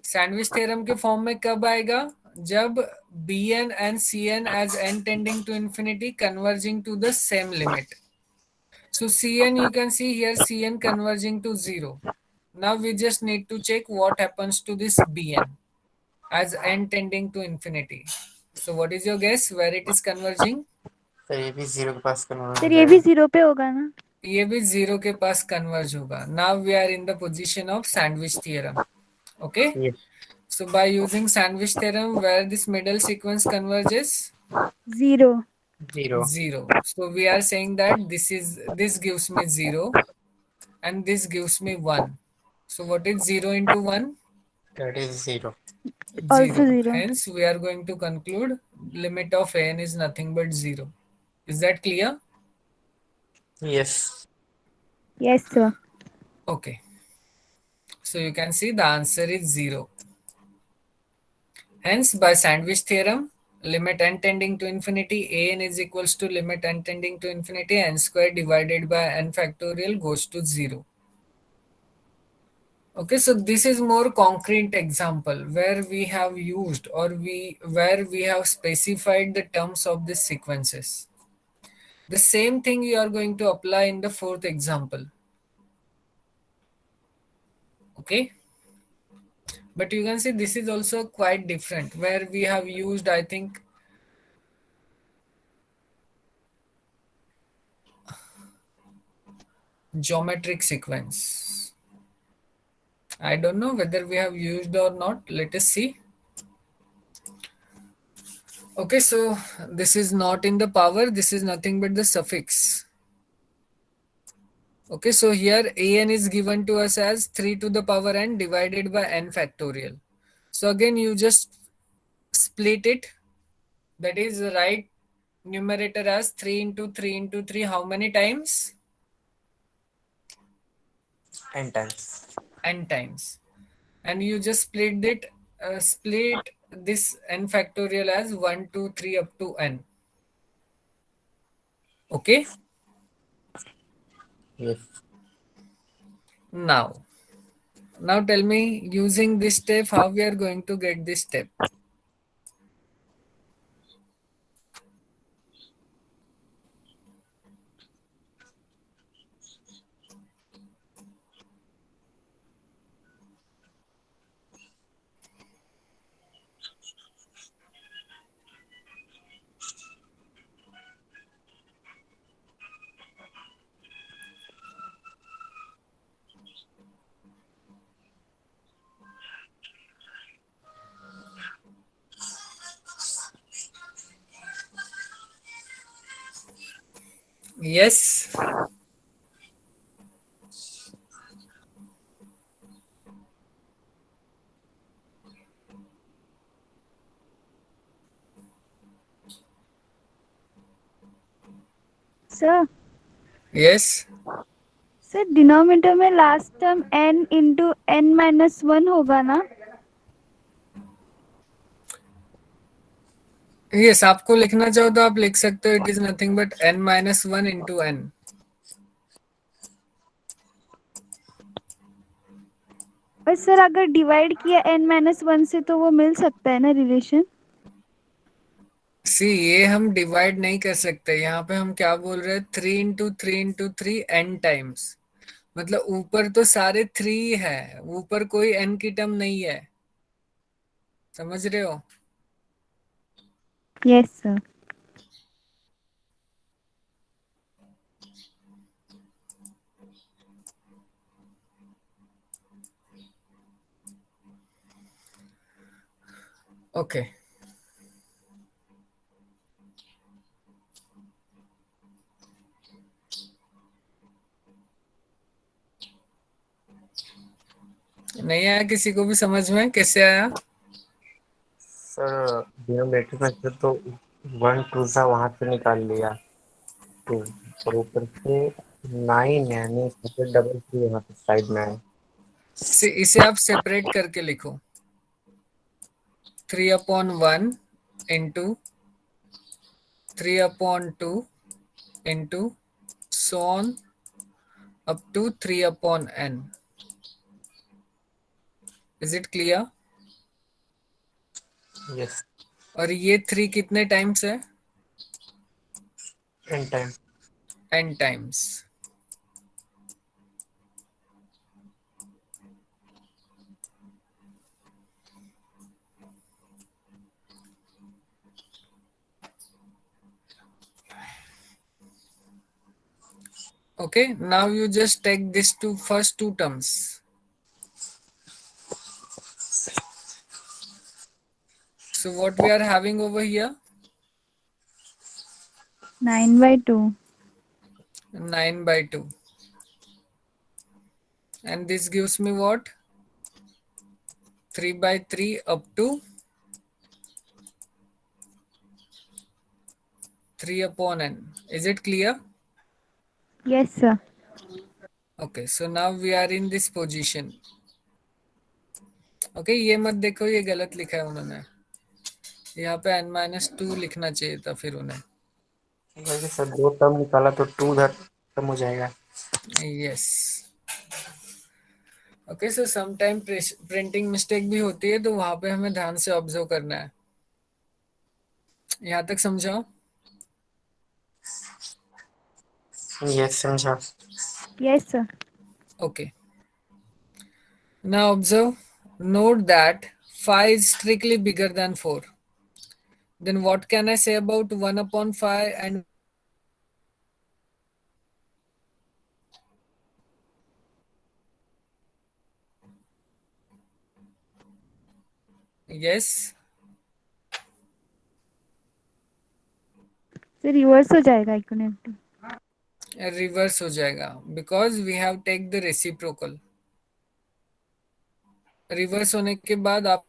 Sandwich theorem के फॉर्म में कब आएगा? जब bn and cn as n tending to infinity converging to the same limit. So cn, you can see here cn converging to 0. Now we just need to check what happens to this bn as n tending to infinity. So what is your guess where it is converging? Sir ये भी 0 के पास convert हो sir ये भी जाएगा। 0 पे होगा ना? ये भी 0 के पास कन्वर्ज होगा. Now we are in the position of sandwich theorem. Okay. Yes. So by using sandwich theorem, where this middle sequence converges? 0. 0. 0. So we are saying that this gives me 0 and this gives me 1. So what is 0 into 1? That is 0. Also 0. 0. Hence we are going to conclude limit of n is nothing but 0. Is that clear? Yes. Yes, sir. Okay. So you can see the answer is 0. Hence, by sandwich theorem, limit n tending to infinity an is equals to limit n tending to infinity n square divided by n factorial goes to 0. Okay, so this is more concrete example where we have used or where we have specified the terms of these sequences. The same thing you are going to apply in the fourth example. Okay. But you can see this is also quite different where we have used, I think, geometric sequence. I don't know whether we have used or not. Let us see. Okay, so this is not in the power. This is nothing but the suffix. Okay, so here an is given to us as 3 to the power n divided by n factorial. So again, you just split it. That is write numerator as 3 into 3 into 3. How many times? N times. N times. And you just split this n factorial as 1 2 3 up to n. Okay. Yes. Now tell me, using this step, how we are going to get this step? Yes. Sir, Yes. Sir denominator में last term n into n minus 1 होगा ना? Yes, आपको लिखना चाहो तो आप लिख सकते हो. It is nothing but n minus 1 into n. और सर अगर डिवाइड किया n minus 1 से तो वो मिल सकता है ना रिलेशन? सी, ये हम डिवाइड नहीं कर सकते. यहाँ पे हम क्या बोल रहे हैं? 3 into 3 n टाइम्स. मतलब ऊपर तो सारे 3 है, ऊपर कोई n की टर्म नहीं है. समझ रहे हो? Yes sir. ओके, नहीं आया किसी को भी समझ में? कैसे आया? सर डिनोमिनेटर में से तो 1 2 सा वहां से निकाल लिया, तो और ऊपर से 9 यानी सबसे डबल 3 यहाँ पे साइड में है। इसे आप सेपरेट करके लिखो, 3/1 into 3/2 into so on up to 3/n. Is it clear? Yes, और ये 3 कितने टाइम्स है? N time. n times. Okay, now you just take these first two terms. So what we are having over here? 9/2. 9/2. And this gives me what? 3/3 up to 3/n. Is it clear? Yes, sir. Okay, so now we are in this position. Okay, ये मत देखो, ये गलत लिखा है उन्होंने। यहाँ पे n-2 लिखना चाहिए था फिर उन्हें। वैसे सर 2 टर्म निकाला तो 2 उधर खत्म हो जाएगा। यस। ओके, सो सम टाइम प्रिंटिंग मिस्टेक भी होती है, तो वहां पे हमें ध्यान से ऑब्जर्व करना है। यहाँ तक समझाओ? यस समझा। Yes, sir. Okay. Now observe. Note that 5 is strictly bigger than 4. Then what can I say about 1/5 and yes, So reverse हो जाएगा equality. reverse हो जाएगा because we have take the reciprocal. Reverse होने के बाद आप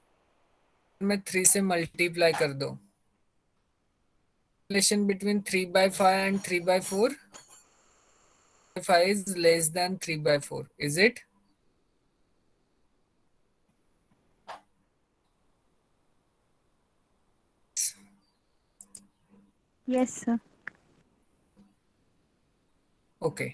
में 3 से मल्टीप्लाई कर दो। Relation between 3/5 and 3/4. 5 is less than 3/4. Is it? Yes, sir. Okay.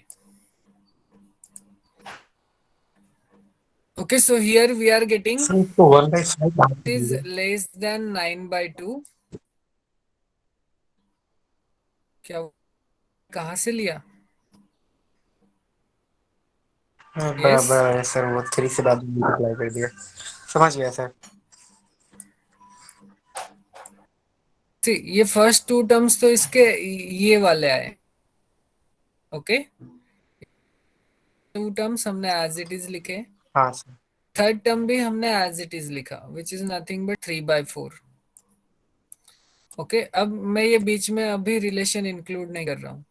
Okay, so here we are getting sir इसको 1/5 कहाँ से is दिया? less than 9/2. क्या कहाँ से लिया? हाँ, यस। बराबर है सर, वो 3 से बाद मल्टीप्लाई कर दिया। समझ गया सर। सी, ये फर्स्ट टू टर्म्स तो इसके ये वाले आए। ओके, टू टर्म्स हमने एज इट इज लिखे। हाँ सर। थर्ड टर्म भी हमने एज इट इज लिखा, which is nothing but 3/4। Okay, अब मैं ये बीच में अभी रिलेशन इंक्लूड नहीं कर रहा हूँ।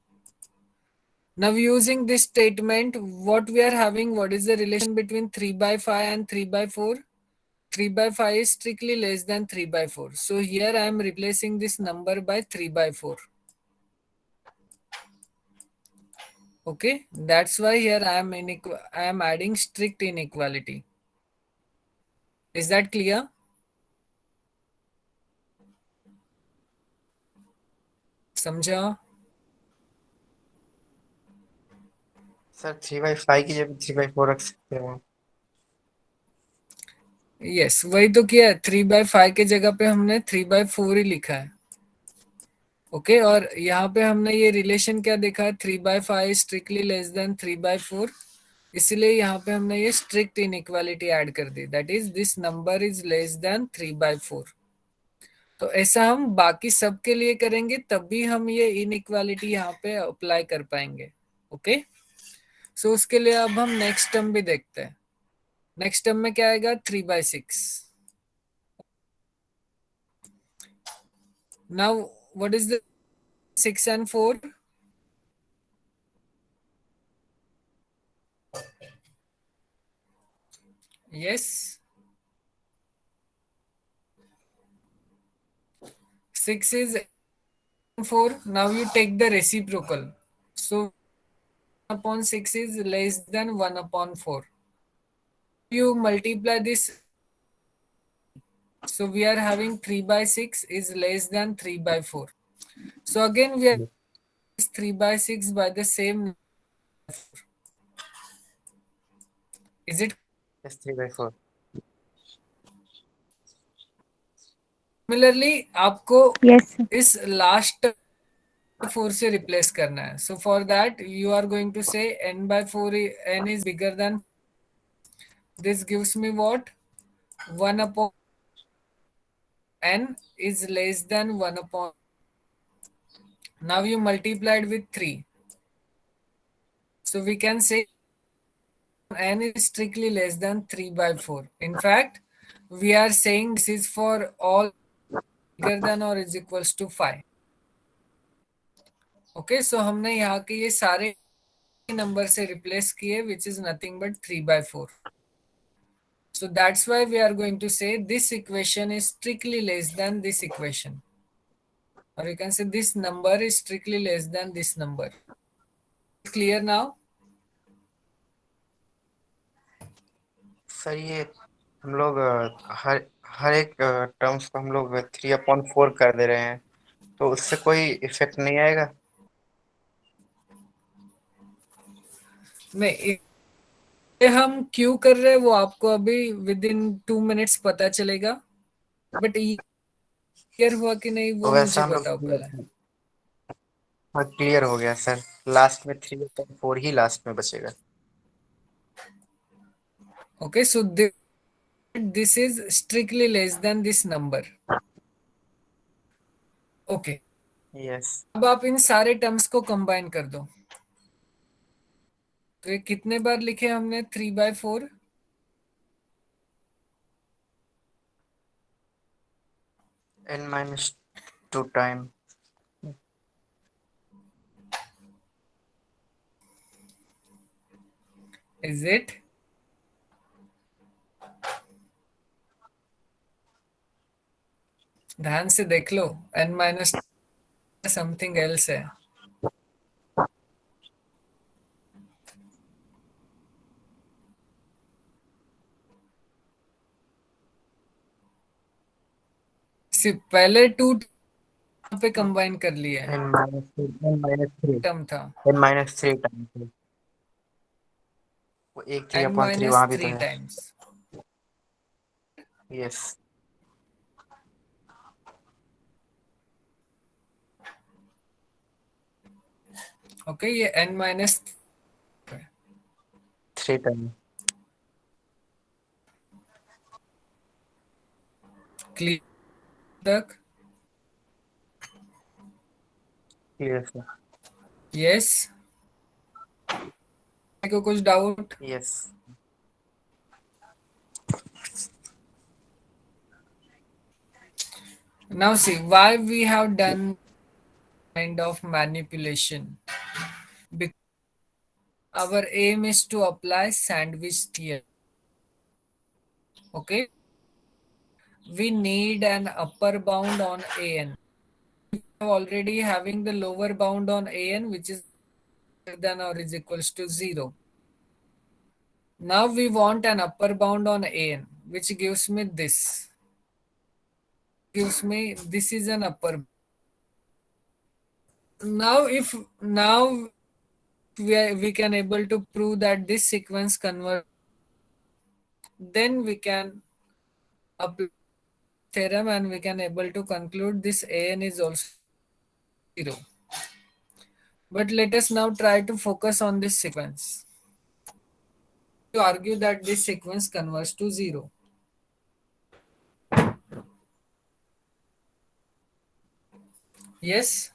Now using this statement, what we are having, what is the relation between 3/5 and 3/4? 3/5 is strictly less than 3/4. So here I am replacing this number by 3/4. Okay, that's why here I am adding strict inequality. Is that clear? समझा? Sir 3/5 की जगह 3/4 रख सकते हैं वहाँ। Yes, वही तो किया है। 3/5 के जगह पे हमने 3/4 ही लिखा है। ओके, और यहाँ पे हमने ये रिलेशन क्या देखा है? 3/5 स्ट्रिक्टली लेस देन 3/4। इसलिए यहाँ पे हमने ये स्ट्रिक्ट इनइक्वालिटी ऐड कर दी, that is this number is less than 3/4। तो ऐसा हम बाकी सब के लिए करेंगे, तब भी हम ये इनइक्वालिटी यहाँ पे अप्लाई कर पाएंगे। ओके, सो उसके लिए अब हम नेक्स्ट टर्म भी देखते हैं। नेक्स्ट टर्म में क्या आएगा? 3/6। Now, what is the 6 and 4? Yes. 6 is 4. Now you take the reciprocal. So 1 upon 6 is less than 1 upon 4. You multiply this. So we are having 3 by 6 is less than 3 by 4. So again we are 3 by 6 by the same. Is it? Yes, 3/4. Similarly आपको Yes, sir. इस last 4 से replace करना है. So for that you are going to say n by 4 n is bigger than. This gives me what? 1 upon n is less than 1 upon. Now you multiplied with 3. So we can say n is strictly less than 3 by 4. In fact, we are saying this is for all bigger than or is equals to 5. Okay, so हमने यहाँ के ये सारे number से replace किए which is nothing but 3 by 4. So that's why we are going to say this equation is strictly less than this equation. Or you can say this number is strictly less than this number. Clear now? Sir ये हम लोग हर हर एक terms को हम लोग 3/4 कर दे रहे हैं, तो उससे कोई इफेक्ट नहीं आएगा? नहीं, ये हम क्यों कर रहे हैं वो आपको अभी विद इन 2 मिनट्स पता चलेगा. बट क्लियर हुआ कि नहीं तो वो वैसा मुझे हम बताओ लोग पहले. क्लियर हो गया सर. लास्ट में 3/4 ही लास्ट में बचेगा. Okay, so this is strictly less than this number. Okay. Yes. अब आप इन सारे टर्म्स को कंबाइन कर दो. तो ये कितने बार लिखे हमने 3/4? n-2 time. Is it? ध्यान से देख लो. n माइनस समथिंग एल्स है. सिर्फ पहले 2 पे कंबाइन कर लिया है. n-3 टर्म था n-3 टाइम. वो एक n 3/3 माइनस वहां भी तो 3 है. टाइम्स. यस. ओके, ये n माइनस 3 टाइम. क्लियर तक. Clear sir. यस. को कुछ doubt? Yes. Now see why we have done kind of manipulation. Because our aim is to apply sandwich theorem. Okay, we need an upper bound on an. We are already having the lower bound on an which is greater than or is equals to 0. Now we want an upper bound on an which gives me this. Gives me this is an upper. Now we can able to prove that this sequence converge, then we can apply theorem and we can able to conclude this an is also 0. But let us now try to focus on this sequence to argue that this sequence converges to 0. Yes.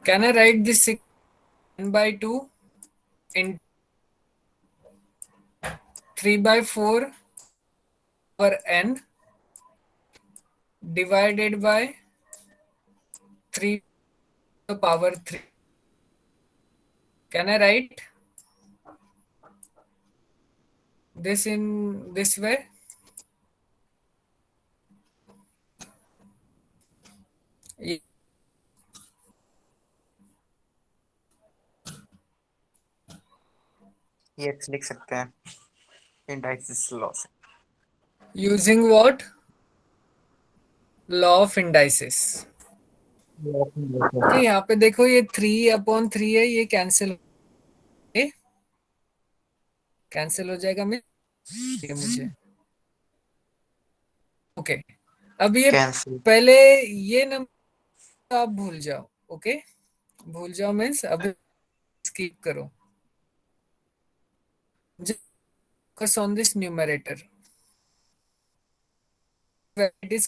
Can I write this 1 by 2? in 3/4 power n divided by 3 to the power 3. Can I write this in this way? Yes लिख सकते हैं indices law से. Using what? Law of indices. Okay, यहाँ पे देखो ये 3/3 है, ये कैंसिल हो जाएगा मुझे. ओके, अब ये कैंसिल. पहले ये नंबर आप भूल जाओ. ओके, भूल जाओ मीन्स अब स्किप करो. Just focus on this numerator. Where it is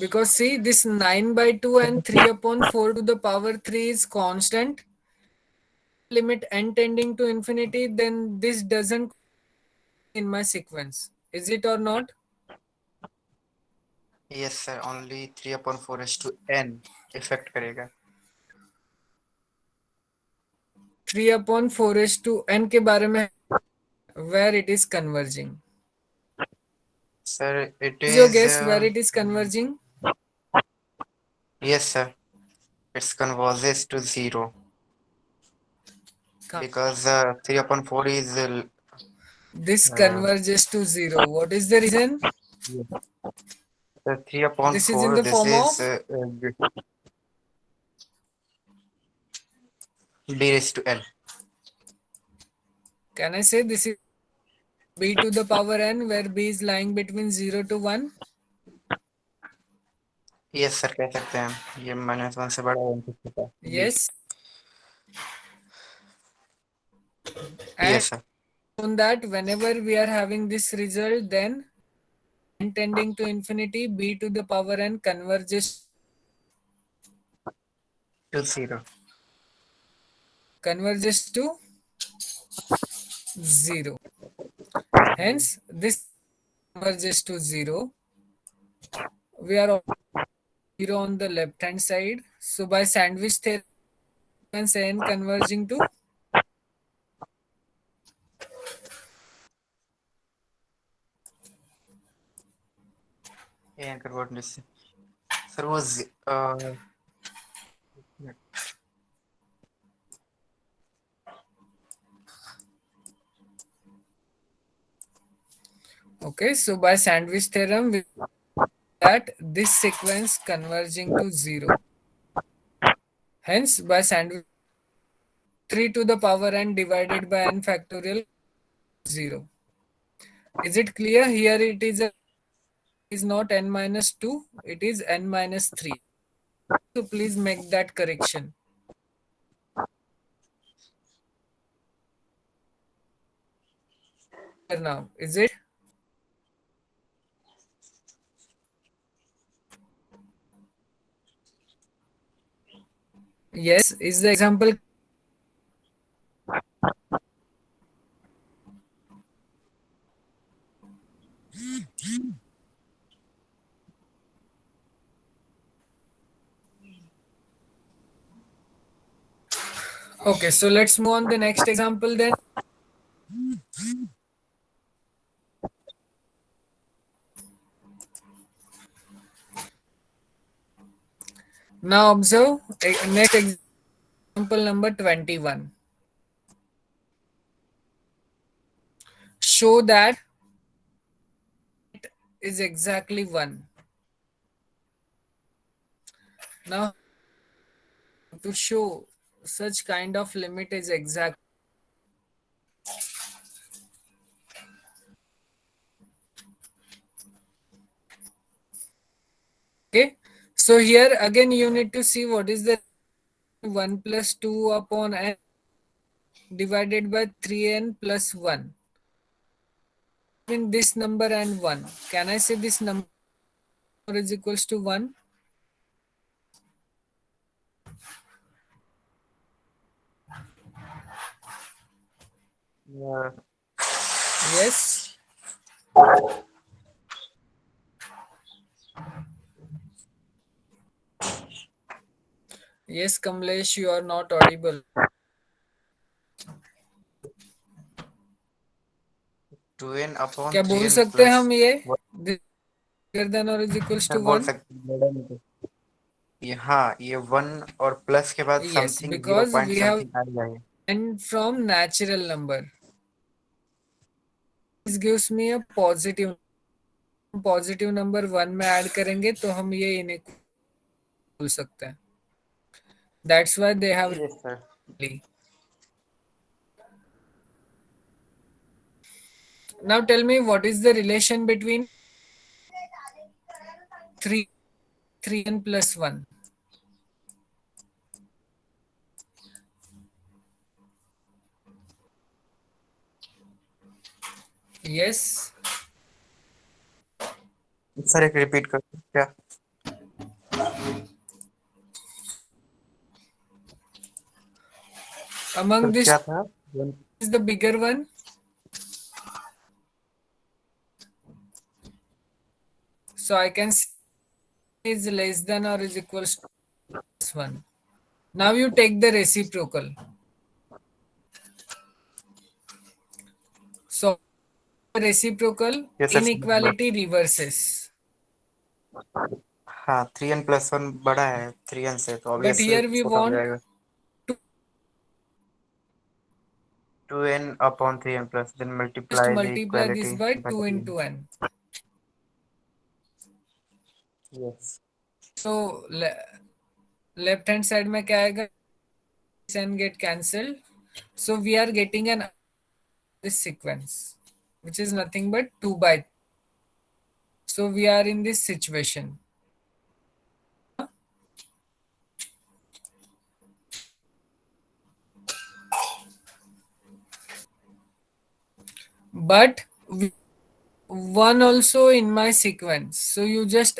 because see this 9/2 and 3/4 to the power 3 is constant. Limit n tending to infinity, then this doesn't in my sequence. Is it or not? Yes sir only 3/4 effect करेगा. 3/4 के बारे में where it is converging. Sir, it Is your is. guess where it is converging? Yes, sir. It converges to 0 because 3/4 is. This converges to 0. What is the reason? The 3/4. This is in the form of d raised to L. Can I say this is b to the power n where b is lying between 0 to 1? Yes, sir. कह सकते हैं ये -1 से बड़ा है. Yes. Yes, sir. On that, whenever we are having this result, then n tending to infinity, b to the power n converges To 0. to 0. Hence, this converges to 0. We are 0 on the left hand side. So by sandwich theorem, n converging to And convert this. Sir was okay. So by sandwich theorem, we that this sequence converging to 0. Hence, by sandwich 3 to the power n divided by n factorial 0. Is it clear? Here it is not n minus 2, it is n minus 3. So please make that correction. Now, is it? Yes, is the example okay? So let's move on the next example then. Now observe next example number 21. Show that it is exactly 1. Now to show such kind of limit is exact. Okay, so here again you need to see what is the 1 plus 2 upon n divided by 3n plus 1. between this number and 1, can I say this number is equals to 1? Yeah. Yes. Yes, Kamlesh, you are not audible. 2n upon क्या बोल 3n सकते हैं plus हम ये what? greater than or is equals sir to बोल 1? सकते हैं madam, ये हाँ, ये 1 और प्लस के बाद Yes, something 0 because point we have something आ जाए। n from natural number. This gives me a positive number 1 में ऐड करेंगे तो हम ये इनइक्वल बोल सकते हैं. That's why they have. Yes sir. Now tell me what is the relation between 3 and plus 1? Yes. Sir एक रिपीट कर क्या? Among सर this क्या था? is the bigger one. So I can say is less than or is equals to plus 1. Now you take the reciprocal. So reciprocal yes sir समझ गया। inequality reverses. हाँ 3n plus 1 बड़ा है 3n से, तो But obviously here we छोटा हो want जाएगा। 2n upon 3n plus then just multiply the multiply this equality by by 2 3n. into n. Yes. So left hand side में क्या आएगा? n get cancelled. So we are getting an this sequence, which is nothing but 2 by. So we are in this situation. But one also in my sequence. So you just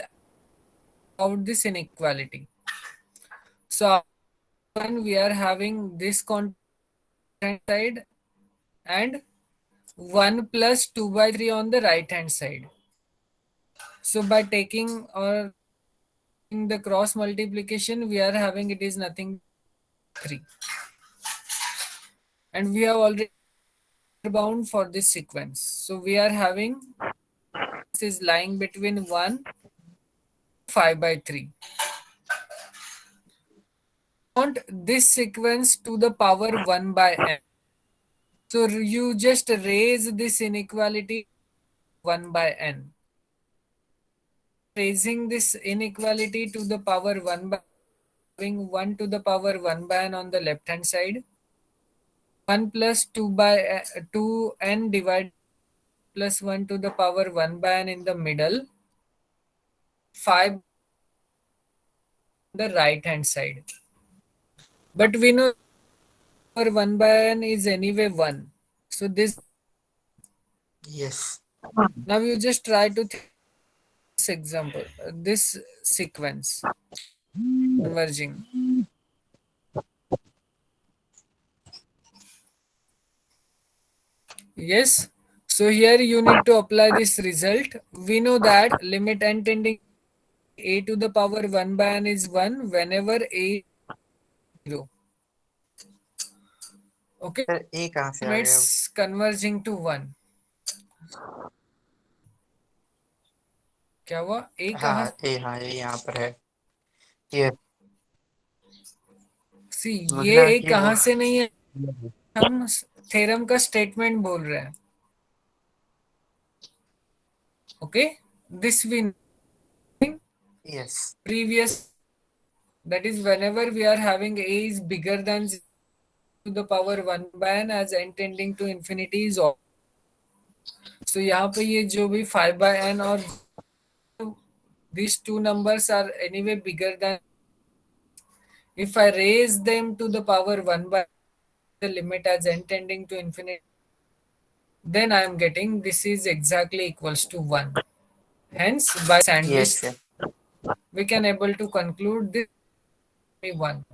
out this inequality. So when we are having this content side and 1 plus 2 by 3 on the right hand side. So by taking or in the cross multiplication, we are having it is nothing 3. And we have already bound for this sequence. So we are having this is lying between 1 5 by 3. Want this sequence to the power 1 by n. So you just raise this inequality 1 by n. Raising this inequality to the power 1 by having 1 to the power 1 by n on the left hand side. 1 plus 2 by 2n divided plus 1 to the power 1 by n in the middle. 5 on the right hand side. But we know 1 by n is anyway 1. So this Yes. now you just try to think this example, this sequence converging. Yes. So here you need to apply this result. We know that limit n tending a to the power 1 by n is 1 whenever a is 0. Okay. Sir ए कहाँ से आ गया? It's converging to 1. क्या हुआ? a कहाँ? हाँ ये यहाँ पर है। ये See मुझ ये रहा है a कि वो कहाँ से नहीं है? हम थ्योरम का स्टेटमेंट बोल रहे हैं. Okay. This we yes previous, that is whenever we are having a is bigger than 0 to the power 1 by n as n tending to infinity is all. So यहाँ पे ये जो भी 5 by n और these two numbers are anyway bigger than, if I raise them to the power 1 by the limit as n tending to infinity then I am getting this is exactly equals to 1. Hence, by sandwich, yes. we can able to conclude this 1.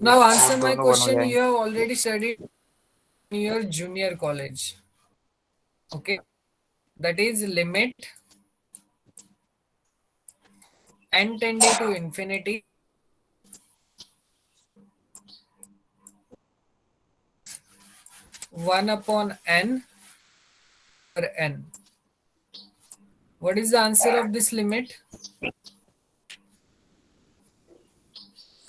Now Yes, वो answer my दोनों one हो question. जाएंगे. You have already studied in your junior college. Okay, that is limit n tending to infinity 1 upon n per n. What is the answer of this limit?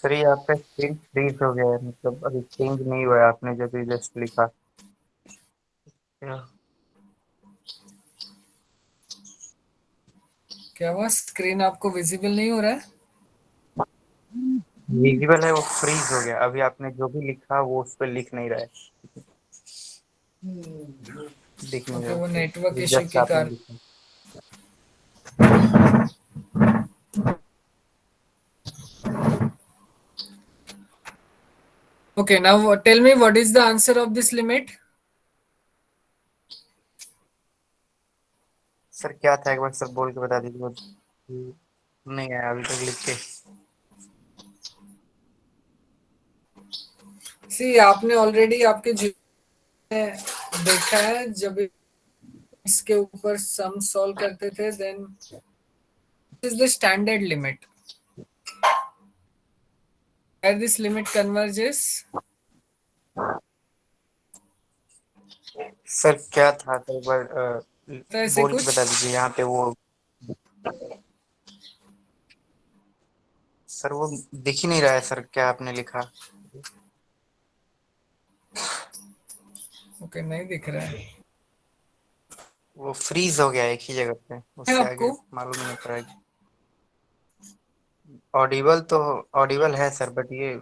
Sir ये आपका screen freeze हो गया है, मतलब अभी change नहीं हुआ है आपने जो भी जस्ट लिखा. क्या हुआ, स्क्रीन आपको विजिबल नहीं हो रहा है? विजिबल है, वो फ्रीज हो गया. अभी आपने जो भी लिखा वो उस पर लिख नहीं रहा है, दिख नहीं ओके, रहा. वो नेटवर्क इश्यू जस्ट के आपने कारण. लिखा. Okay, now tell me what is the answer of this limit? Sir क्या था, एक बार सर बोल के बता दीजिए. वो नहीं आया अभी तक लिख के. सी आपने ऑलरेडी आपके जीवन में देखा है, जब इसके ऊपर सम सॉल्व करते थे, then is the standard limit where this limit converges. Sir क्या था, सर एक बार तो ऐसे बोल के कुछ बता दीजिए. यहाँ पे वो सर वो दिख ही नहीं रहा है सर, क्या आपने लिखा. ओके, नहीं दिख रहा है वो फ्रीज हो गया एक ही जगह पे, उससे आगे आपको? मालूम नहीं पड़ रहा. ऑडिबल तो ऑडिबल है सर, बट ये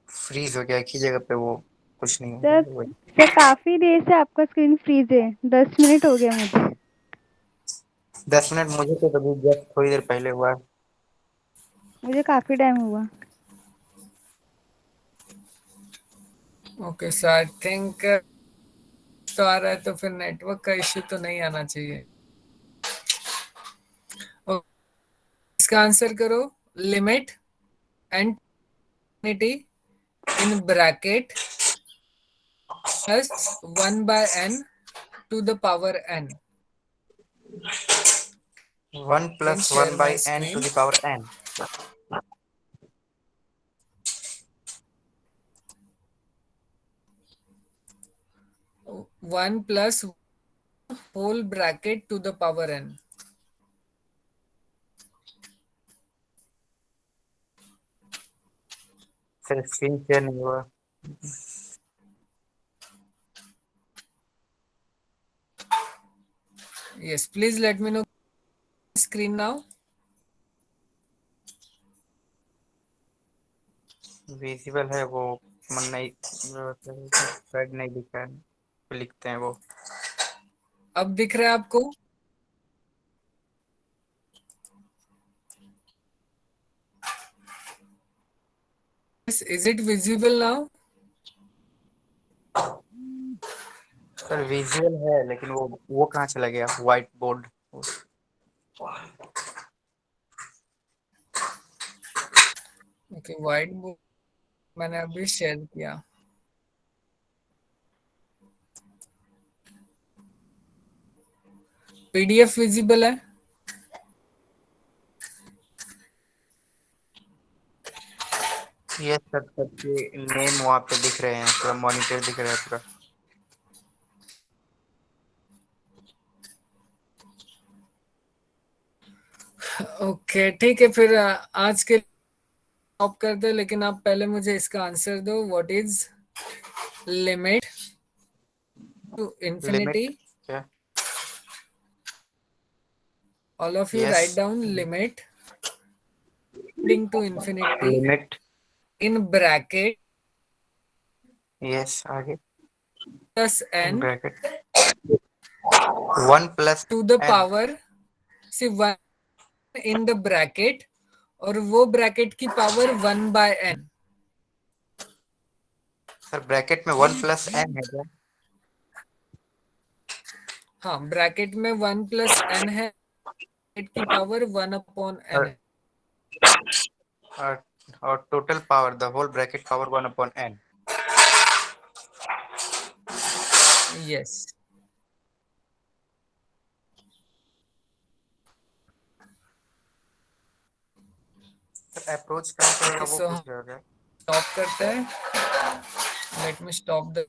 फ्रीज हो गया एक ही जगह पे, वो कुछ नहीं हो सर रहा. वही सर काफी देर से आपका स्क्रीन फ्रीज है. 10 मिनट हो गया मुझे. 10 मिनट मुझे तो अभी जस्ट थोड़ी देर पहले हुआ. मुझे काफी टाइम हुआ. ओके, सो आई थिंक तो आ रहा है, तो फिर नेटवर्क का इश्यू तो नहीं आना चाहिए. इसका आंसर करो. Limit and in bracket plus 1 by n to the power n. 1 Can plus share 1 my by n to screen. the power n. 1 plus whole bracket to the power n. Sir screen share नहीं हुआ. Yes, please let me know screen now. Visible है वो, मन नहीं शायद नहीं दिखा है, लिखते हैं वो. अब दिख रहा है आपको? Yes, is it visible now? Sir visual है, लेकिन वो कहाँ चला गया, white board. Okay, white board मैंने अभी शेयर किया. पीडीएफ विजिबल है? ये सर सबके नेम वहाँ पे दिख रहे हैं, पूरा मॉनिटर दिख रहा है पूरा. ओके, ठीक है, फिर आज के ऑफ कर दे, लेकिन आप पहले मुझे इसका आंसर दो. What is limit to infinity? Limit क्या? All of you yes. write down limit tending to infinity limit. in bracket yes, आगे. plus n bracket 1 plus to the n. power. See, 1 in the bracket और वो bracket की power 1/n। Sir bracket में 1+n है क्या? हाँ, bracket में 1+n है, ब्रैकेट की पावर 1/n है। और total power, the whole bracket power 1/n। Yes. Sir approach कहाँ पर होगा वो सो पूछ रहे हो क्या? स्टॉप करते हैं। Let me stop the